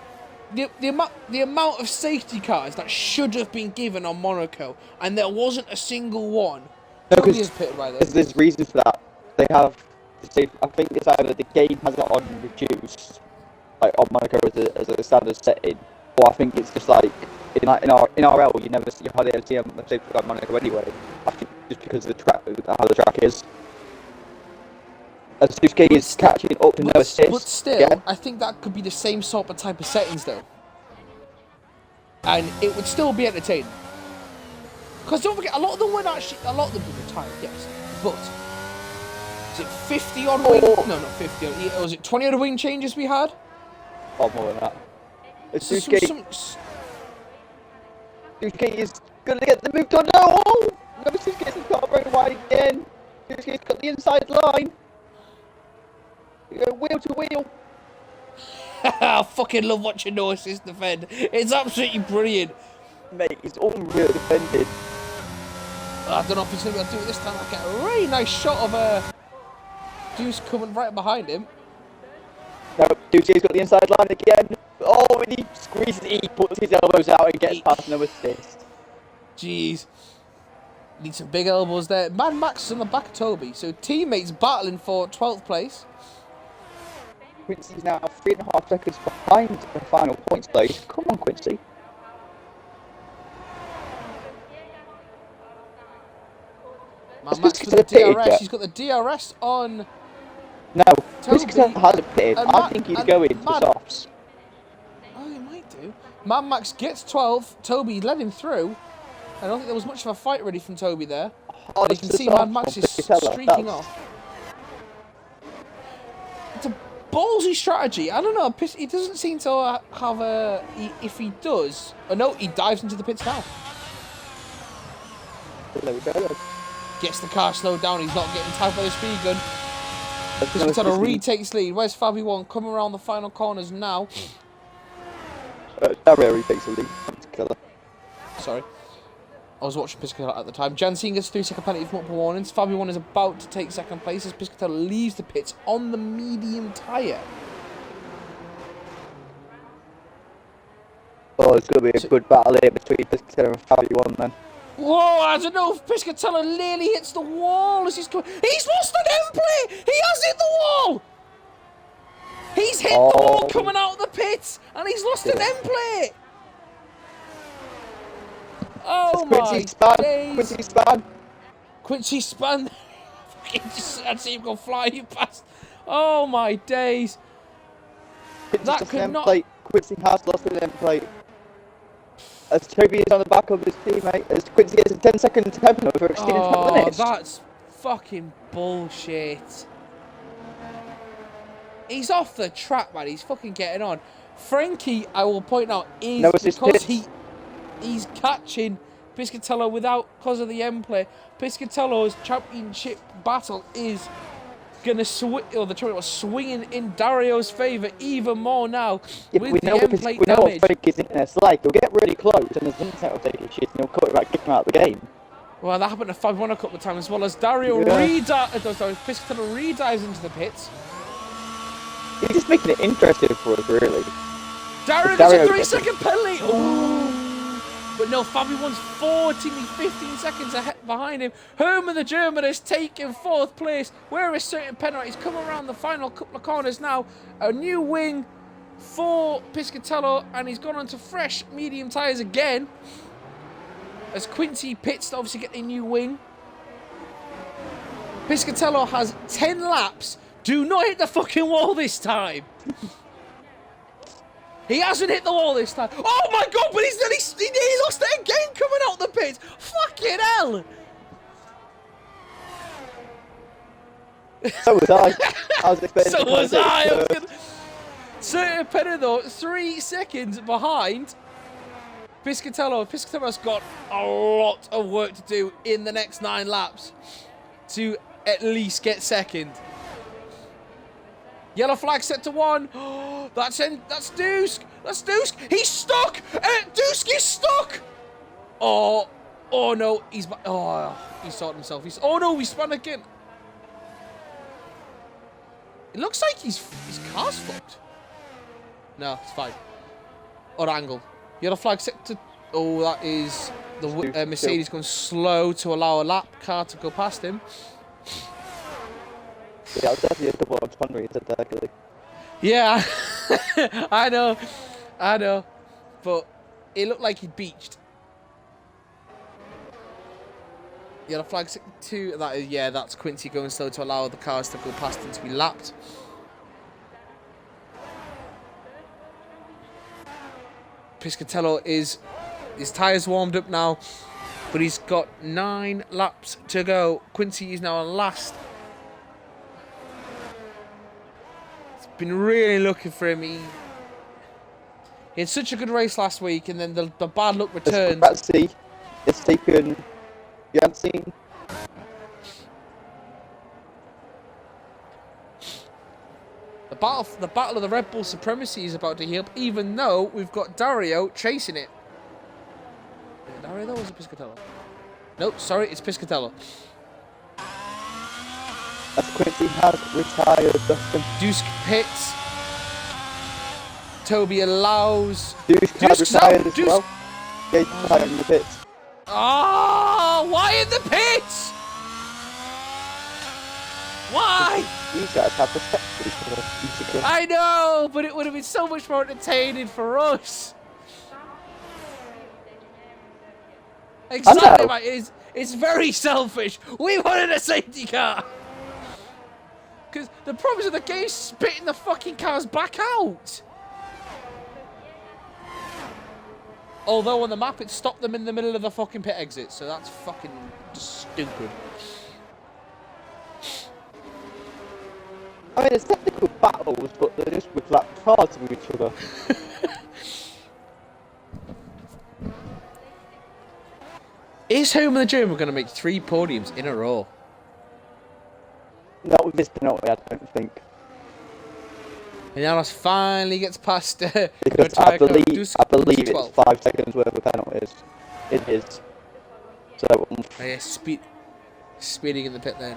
the amount of safety cars that should have been given on Monaco, and there wasn't a single one. No, because there's reasons for that. They have, I think it's either the game has it on reduced, like on Monaco as a standard setting, or I think it's just like in RL you hardly ever see a safety car on Monaco anyway. I think just because of the track, how the track is. As Suzuki is catching up to no assist. But still, I think that could be the same sort of type of settings though. And it would still be entertaining. Because don't forget, a lot of them were retired, yes. But, is it 50 on wing? No, not 50 on, was it 20 on wing changes we had? Oh, more than that. Suzuki is going to get the move done now. Oh! No, Suzuki gets the car very wide again. Suzuki's got the inside line. Wheel to wheel. I fucking love watching no assist defend. It's absolutely brilliant. Mate, he's unreal defended. I don't know if he's going to be able to do it this time. I get a really nice shot of Deuce coming right behind him. No, Deuce's got the inside line again. Oh, and he squeezes, he puts his elbows out and gets past no assist. Jeez. Need some big elbows there. Mad Max is on the back of Toby, so teammates battling for 12th place. Quincy's now 3.5 seconds behind the final points place. Come on, Quincy. Mad Max with the DRS. He's got the DRS on. No, Quincy hasn't pitted. I think he's going to softs. Oh, he might do. Mad Max gets 12. Toby led him through. I don't think there was much of a fight ready from Toby there. But you can see Mad Max is streaking off. ballsy strategy. I don't know. He doesn't seem to have a... If he does... Oh, no, he dives into the pits now. There we go. Gets the car slowed down. He's not getting tagged by the speed gun. Piscatella retakes lead. Where's Fabi 1? Coming around the final corners now. Dario retakes the lead. Piscatella. Sorry. I was watching Piscatella at the time. Jansine gets 3-second penalty for multiple warnings. Fabi 1 is about to take second place as Piscatella leaves the pits on the medium tyre. Oh, it's going to be a good battle here between Piscatella and Fabi 1 then. Whoa, I don't know if Piscatella nearly hits the wall as he's coming. He's lost an end plate! He has hit the wall! He's hit the wall coming out of the pits and he's lost an end plate! Oh my days! Quincy Span! Quincy Span! I'd see him go flying past. Oh my days! That could not... Quincy has lost an end plate. As Toby is on the back of his teammate, as Quincy gets a 10-second tempo for exceeding top limits. That's fucking bullshit. He's off the track, man. He's fucking getting on. Frankie, I will point out, is because he's catching Piscatella because of the end play. Piscatello's championship battle is gonna swing, or the tournament was swinging in Dario's favour even more now. Yeah, with we the know end plate we know damage. what Frankie's internet's like. He'll get really close, and his internet will take a shit, and he'll cut it right, kick him out of the game. Well, that happened to 5-1 a couple of times, as well as Dario Piscatella re-dives into the pits. He's just making it interesting for us, really. Dario gets a 3-second penalty. Oh. But no, Fabi 1's 15 seconds behind him. Herman the German has taken 4th place. Where is certain penalties? Come around the final couple of corners now. A new wing for Piscatella, and he's gone onto fresh medium tyres again. As Quincy pits to obviously get a new wing. Piscatella has 10 laps. Do not hit the fucking wall this time. He hasn't hit the wall this time. Oh my god, but he lost it again coming out the pits. Fucking hell. So was I. I was expecting So was I. Certain Penner though, 3 seconds behind Piscatella. Piscatella's got a lot of work to do in the next 9 laps to at least get second. Yellow flag set to 1. That's Dusk. That's Dusk. He's stuck. Dusk is stuck. Oh no. He sorted himself. Oh no, he spun again. It looks like his car's fucked. No, it's fine. Or angle. Yellow flag set to... Oh, that is the Mercedes going slow to allow a lap car to go past him. Yeah, I was definitely a double on fun when you said that, actually. Yeah, I know. But it looked like he'd beached. Yellow flag 2. That's Quincy going slow to allow the cars to go past him to be lapped. Piscatella his tyres warmed up now, but he's got 9 laps to go. Quincy is now on last. Been really looking for him. He had such a good race last week, and then the bad luck returned. It's taken Jansine. The battle of the Red Bull supremacy is about to heat up, even though we've got Dario chasing it. Is it Dario though, or is it Piscatella? Nope, sorry, it's Piscatella. As Quincy has retired, Dustin. Dusk pits. Toby allows. Dusk has retired as well. Yeah, he's retired in the pits. Oh, why in the pits? Why? These guys have respect for each other. I know, but it would have been so much more entertaining for us. Exactly, mate. It's very selfish. We wanted a safety car. Because the problems of the game is spitting the fucking cars back out. Although on the map it stopped them in the middle of the fucking pit exit, so that's fucking stupid. I mean, it's technical battles, but they're just with like cards with each other. Is Home and the German going to make 3 podiums in a row? Not with this penalty, I don't think. And Janos finally gets past Because I believe it's 5 seconds worth of penalties. It is. So, oh, yeah, speeding in the pit lane.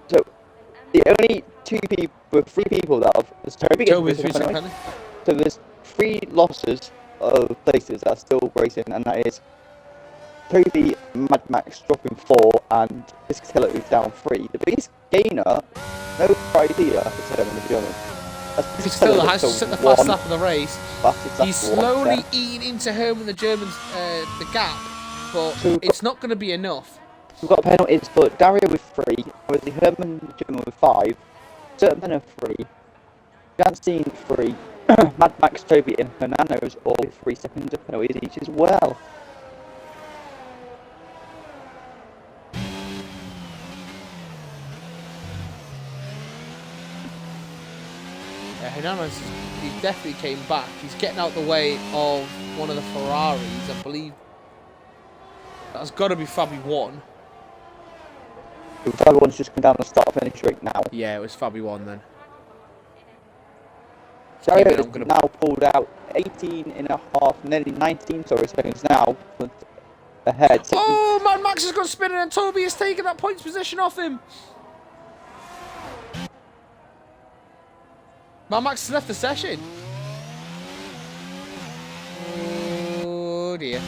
So, the only 3 people that have... Toby gets 3 second penalty. So there's 3 losses of places that are still racing, and that is Toby, Mad Max dropping 4, and Piscatella who's down 3. The biggest gainer, no idea, is Herman, to be honest. Piscatella has set the fast lap of the race. He's slowly 1%. eating into Herman the German's the gap, but So it's not going to be enough. We've got penalties for Dario with 3, obviously Herman the German with 5, Certain Ben 3, Janstein 3, Mad Max, Toby and Hernanos all with 3 seconds of penalties each as well. Yeah, Hernandez, he definitely came back. He's getting out the way of one of the Ferraris, I believe. That's got to be Fabi 1. Everyone's just come down the start-finish straight now. Yeah, it was Fabi 1 then. Dario has now pulled out 18 and a half, nearly 19 seconds now ahead. Oh, Mad Max has gone spinning and Toby has taken that points position off him. Mad Max has left the session. Oh dear.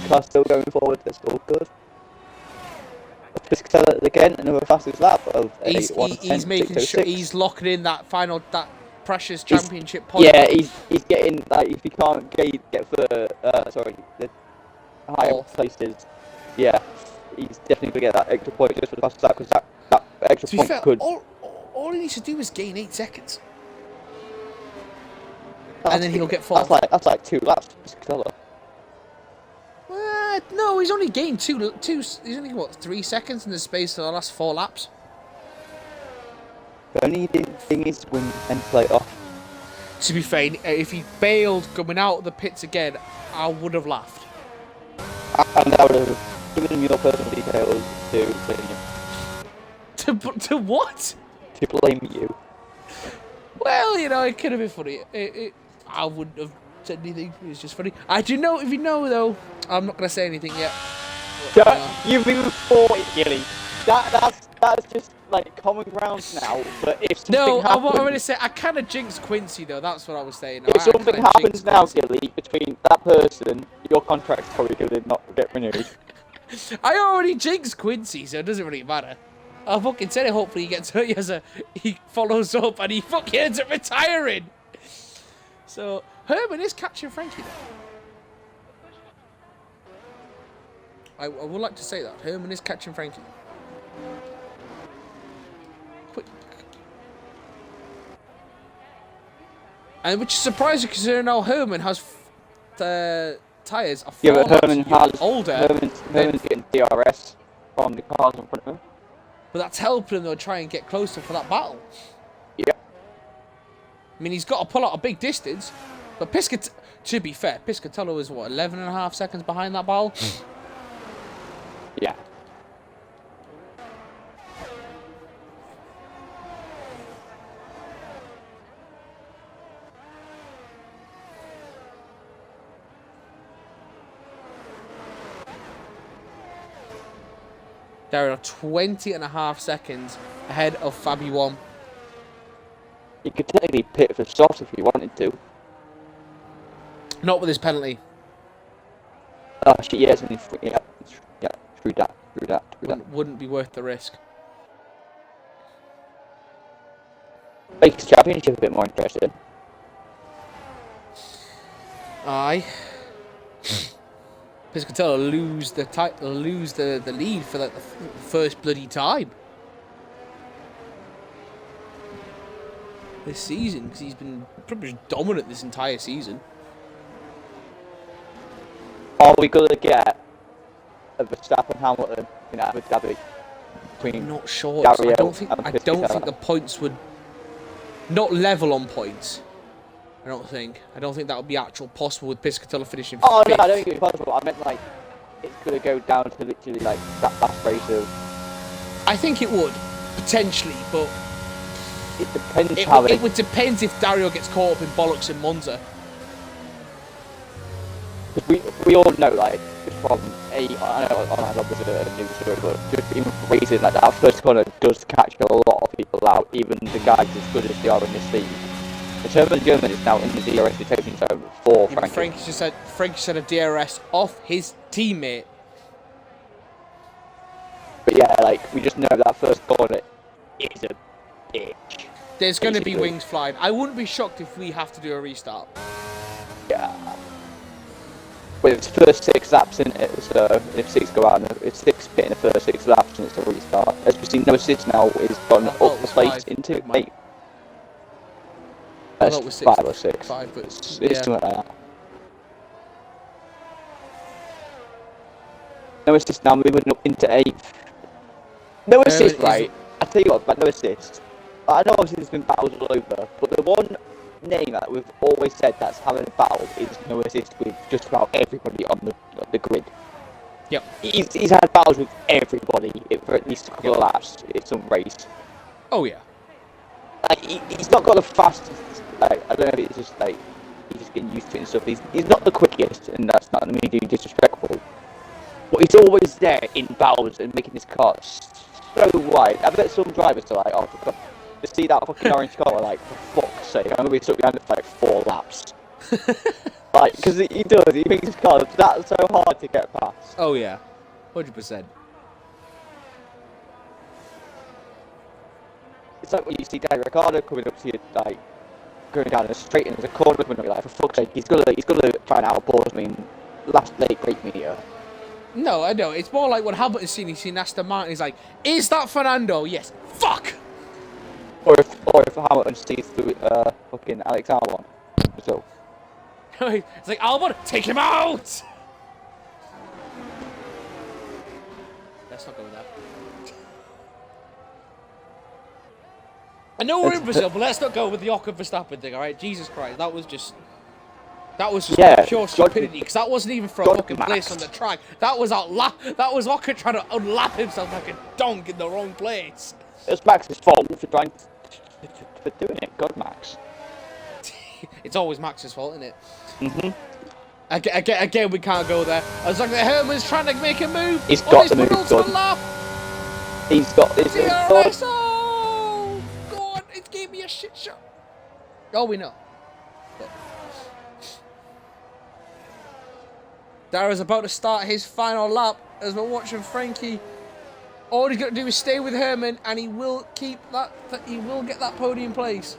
Car's still going forward, that's all good. Piscatella again, another fastest lap of he's 1:10, making sure he's locking in that final precious championship point. Yeah, he's getting like if he can't get for the higher places, yeah, he's definitely gonna get that extra point just for the fastest lap because that extra point could. All he needs to do is gain 8 seconds, and then he'll get 4. That's like 2 laps for Piscatella. No, he's only gained two. He's only what 3 seconds in the space of the last 4 laps. The only thing is when and play off. To be fair, if he bailed coming out of the pits again, I would have laughed. And I would have given him your personal details to blame you. To what? To blame you. Well, you know, it could have been funny. I wouldn't have said anything. It was just funny. I do know, if you know, though, I'm not going to say anything yet. But, you've been 40, Gilly. That's just like common ground now. But if something happens, what I'm going to say, I kind of jinxed Quincy, though. That's what I was saying. If something happens now, Gilly, between that person, your contract's probably going to not get renewed. I already jinxed Quincy, so it doesn't really matter. I fucking said it. Hopefully he gets hurt. He follows up and he fucking ends up retiring. So Herman is catching Frankie though. I would like to say that Herman is catching Frankie. Quick. And which is surprising because now Herman has the tyres are 4 laps older. Herman's getting DRS from the cars in front of him. But that's helping him though try and get closer for that battle. Yeah. I mean, he's got to pull out a big distance. But to be fair, Piscatella was what, 11.5 seconds behind that battle? Yeah. They're 20.5 seconds ahead of Fabi 1. You could technically pit for soft if you wanted to. Not with this penalty. Oh shit, yeah, it's only through that. Wouldn't be worth the risk. Makes the championship a bit more interesting. Aye. Piscatella lose the lead for like the first bloody time this season, because he's been pretty much dominant this entire season. Are we gonna get a Verstappen Hamilton in Abu Dhabi? between I'm not sure. Dario I don't think and Piscatella. the points would not level on points. I don't think that would be actual possible with Piscatella finishing Oh fifth. no, I don't think it's possible. I meant like it's gonna go down to literally like that last race of. I think it would potentially, but It depends how it would depend if Dario gets caught up in bollocks in Monza. We all know like from I know on was a news story, but just even racing like that first corner does catch a lot of people out, even the guys as good as they are in this league. The German is now in the DRS detection zone for Yeah, Frankie. Frankie said a DRS off his teammate. But yeah, like we just know that first corner is a bitch. There's going to be wings flying. I wouldn't be shocked if we have to do a restart. Yeah. But it's first 6 laps in it, so if 6 go out, if 6 pit in the first 6 laps, and it's a restart. As we've seen, no assist now is gone up the place into 8. I thought it was 5 or 6. 5, but it's yeah. something like that. No assist now, moving up into 8th. No assist, right? I tell you what, but no assist. I know obviously there's been battles all over, but the one name that we've always said that's having a battle is no assist with just about everybody on the grid. Yep. He's had battles with everybody for at least a couple of laps in some race. Oh yeah. Like he's not got the fastest. Like I don't know if it's just like he's just getting used to it and stuff. He's not the quickest, and that's not me being disrespectful. But he's always there in battles and making his car so wide. I bet some drivers are like, oh, for God, to see that fucking orange car, like, for fuck's sake, I'm gonna be stuck behind it for like 4 laps. Like, because he does, he makes his car that's so hard to get past. Oh yeah, 100%. It's like when you see Daniel Ricciardo coming up to you, like, going down the straight and there's a corner coming up, you're like, for fuck's sake, he's gonna try and outboard me in last late break media. No, I know. It's more like when Hamilton's seen Aston Martin, he's like, is that Fernando? Yes. Fuck! Or if Hamilton sees the fucking Alex Albon. So. It's like, Albon, take him out! Let's not go with that. I know we're in Brazil, but let's not go with the Ocon Verstappen thing, alright? Jesus Christ, that was just pure stupidity, because that wasn't even for a fucking place on the track. That was Ocon trying to unlap himself like a donk in the wrong place. It was Max's fault for trying for doing it. God, Max. It's always Max's fault, isn't it? Mhm. Again, we can't go there. I was like, Herman's trying to make a move. He's got the move. He's got this. DRS! Oh, go on! It gave me a shit shot. Oh, we know. Darrow's about to start his final lap as we're watching Frankie. All he's got to do is stay with Herman, and he will keep that. He will get that podium place.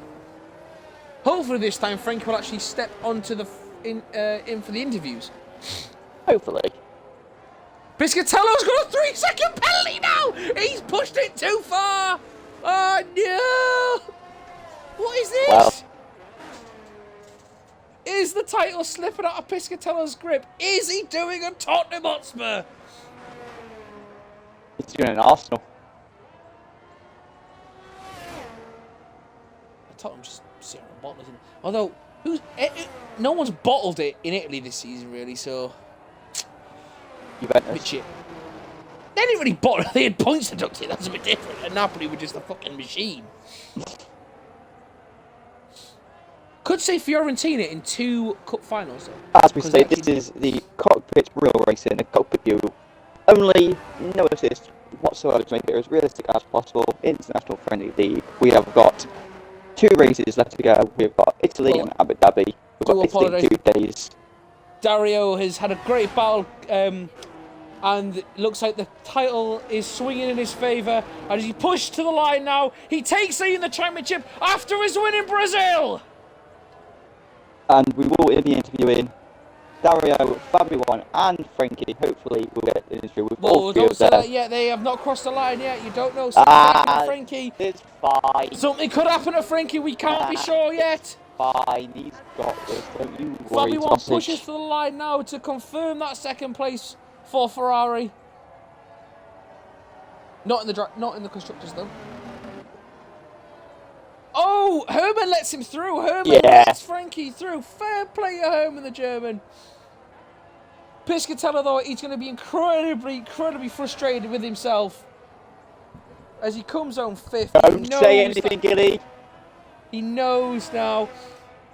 Hopefully, this time Frankie will actually step onto the in for the interviews. Hopefully. Piscatello's got a 3-second penalty now. He's pushed it too far. Oh no! What is this? Well. Is the title slipping out of Piscatello's grip? Is he doing a Tottenham Hotspur? He's doing an Arsenal. Tottenham just zero bottles in. Although, no one's bottled it in Italy this season, really. So, Juventus. shit. They didn't really bottle. They had points deducted. That's a bit different. And Napoli were just a fucking machine. Could say Fiorentina in 2 cup finals, though. As we say, this is the cockpit real racing, the cockpit view. Only no assist whatsoever to make it as realistic as possible. International friendly league. We have got 2 races left to go. We've got Italy and Abu Dhabi. We've got Italy in 2 days. Dario has had a great battle, and it looks like the title is swinging in his favour. And as he pushed to the line now, he takes lead in the championship after his win in Brazil. And we will be interviewing Dario, Fabian, and Frankie. Hopefully, we'll get an interview with all 3 of them. Don't say that yet. They have not crossed the line yet. You don't know. Something could happen to Frankie. It's fine. Something could happen to Frankie. We can't be sure yet. Fine. He's got this. Don't you worry, Fabian pushes to the line now to confirm that 2nd place for Ferrari. Not in the constructors though. Oh, Herman lets him through. Herman lets Frankie through. Fair play to Herman, the German. Piscatella, though, he's going to be incredibly frustrated with himself as he comes home fifth. Don't say anything, Gilly. He knows now.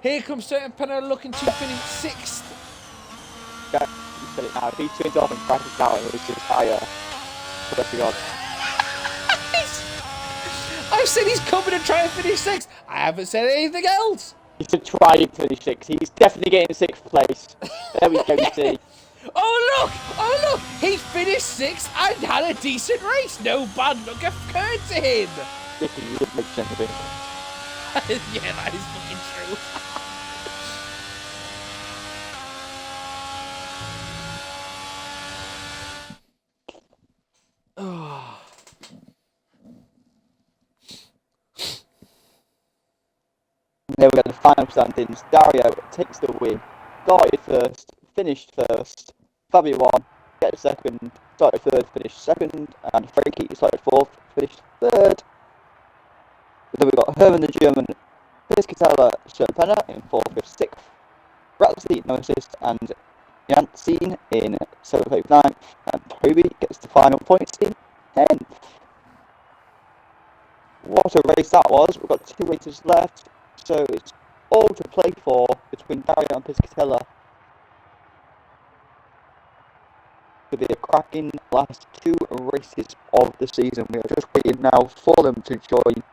Here comes Serpenna looking to finish sixth. You said it now. If he turns off and crashes out and loses his tyre, swear to God. I've said he's coming to try and finish sixth. I haven't said anything else. He should try and finish sixth. He's definitely getting sixth place. There we go, you see. Oh look! He finished sixth and had a decent race. No bad luck occurred to him. This is the big sense of it. Yeah, that is fucking true. There we go, the final standings. Dario takes the win. Started first, finished first. Fabio won, get second, started third, finished second. And Frankie started fourth, finished third. Then we've got Herman the German, Piscatella, Serpenna in fourth, fifth, sixth. Rattlesnake, no assist, and Yancine in 7th, 8th, 9th. And Toby gets the final points in 10th. What a race that was. We've got 2 races left. So it's all to play for between Dario and Piscatella. To be a cracking last 2 races of the season. We are just waiting now for them to join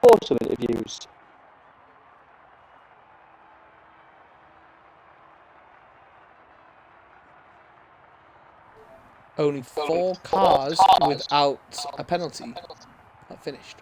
for some interviews. Only 4 cars without a penalty have finished.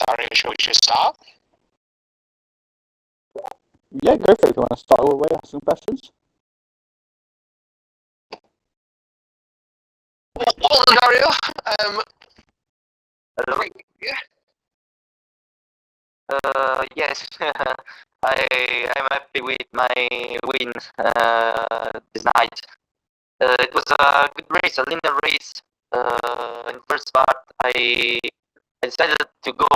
Sorry, should we just start? Yeah, go for it. You want to start away, ask some questions? Well, Dario, Yes, I'm happy with my win this night. It was a good race, a linear race. In the first part, I decided to go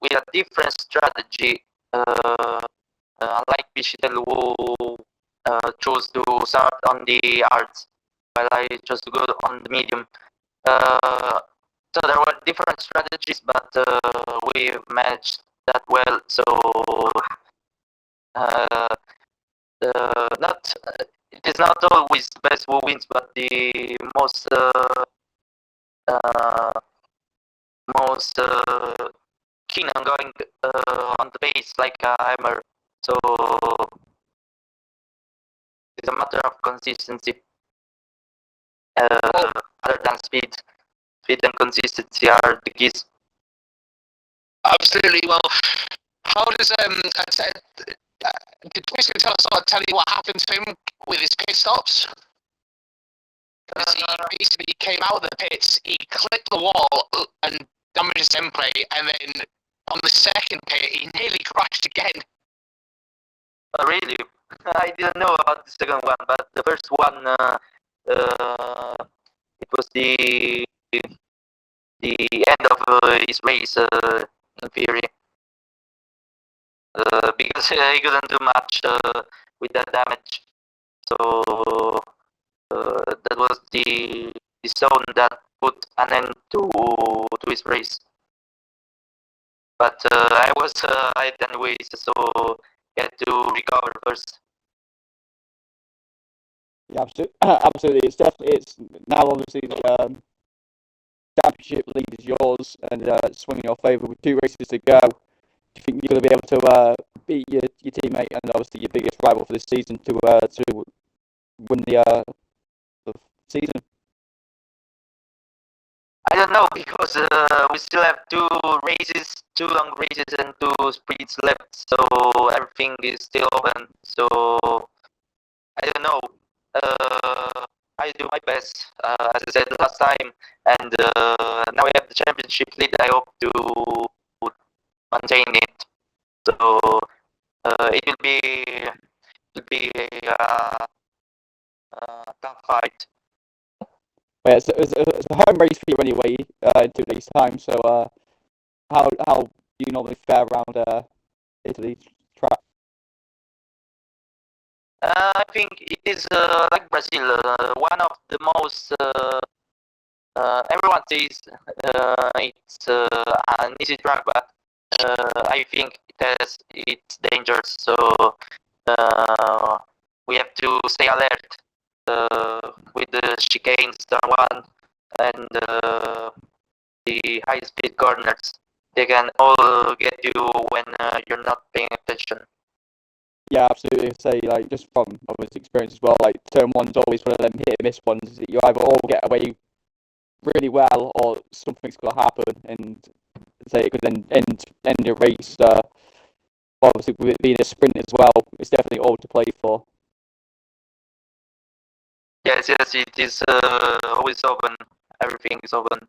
with a different strategy, unlike Michel who chose to start on the arts, while I chose to go on the medium. So there were different strategies, but we managed that well. So not it is not always the best who wins, but the most keen on going on the pace like a hammer. So it's a matter of consistency rather than speed. speed and consistency are the keys. Absolutely. Well, how does could Chris tell us tell you what happened to him with his pit stops? Because he basically came out of the pits, he clipped the wall and damaged his end plate, and then on the second pit he nearly crashed again. Really? I didn't know about the second one, but the first one, it was the end of his race in theory, because he couldn't do much with that damage. So that was the zone that put an end to his race. But I was hit anyways, so he had to recover first. Yeah, absolutely. It's now obviously the championship lead is yours, and swinging in your favour with 2 races to go. Do you think you're going to be able to beat your teammate and obviously your biggest rival for this season to win the season? I don't know, because we still have 2 races, 2 long races and 2 sprints left, so everything is still open. So I don't know. I do my best, as I said last time, and now we have the championship lead. I hope to maintain it. So it will be a tough fight. Well, it's a home race for you anyway in 2 days' time. So how do you normally fare around Italy track? I think it is like Brazil, one of the most. Everyone says it's an easy track, but I think it has its dangers. So we have to stay alert with the chicanes, turn one, and the high-speed corners. They can all get you when you're not paying attention. Yeah, absolutely. Say like just from obvious experience as well. Like turn one's always one of them hit and miss ones that you either all get away really well or something's going to happen, and say it could then end your race. Obviously, with it being a sprint as well, it's definitely all to play for. Yes, it is always open. Everything is open.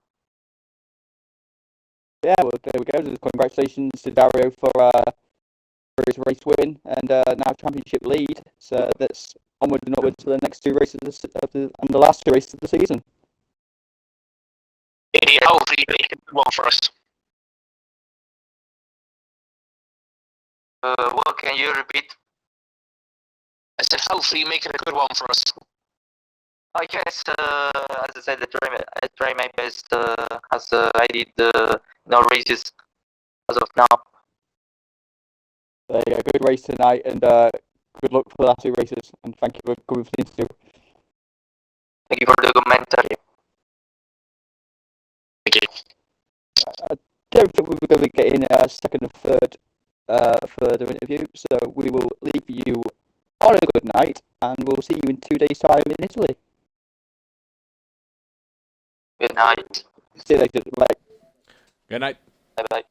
Yeah, well, there we go. Congratulations to Dario for his race win and now championship lead. So that's onward and upward to the next 2 races and the last 2 races of the season. Indeed, hopefully make a good one for us. What can you repeat? I said hopefully make it a good one for us. I guess, as I said, I try my best as I did no races as of now. So yeah, good race tonight and good luck for the last 2 races. And thank you for coming for the interview. Thank you for the commentary. Thank you. I don't think we're going to be getting a second or third further interview, so we will leave you on a good night, and we'll see you in 2 days' time in Italy. Good night. See you later. Bye. Good night. Bye bye.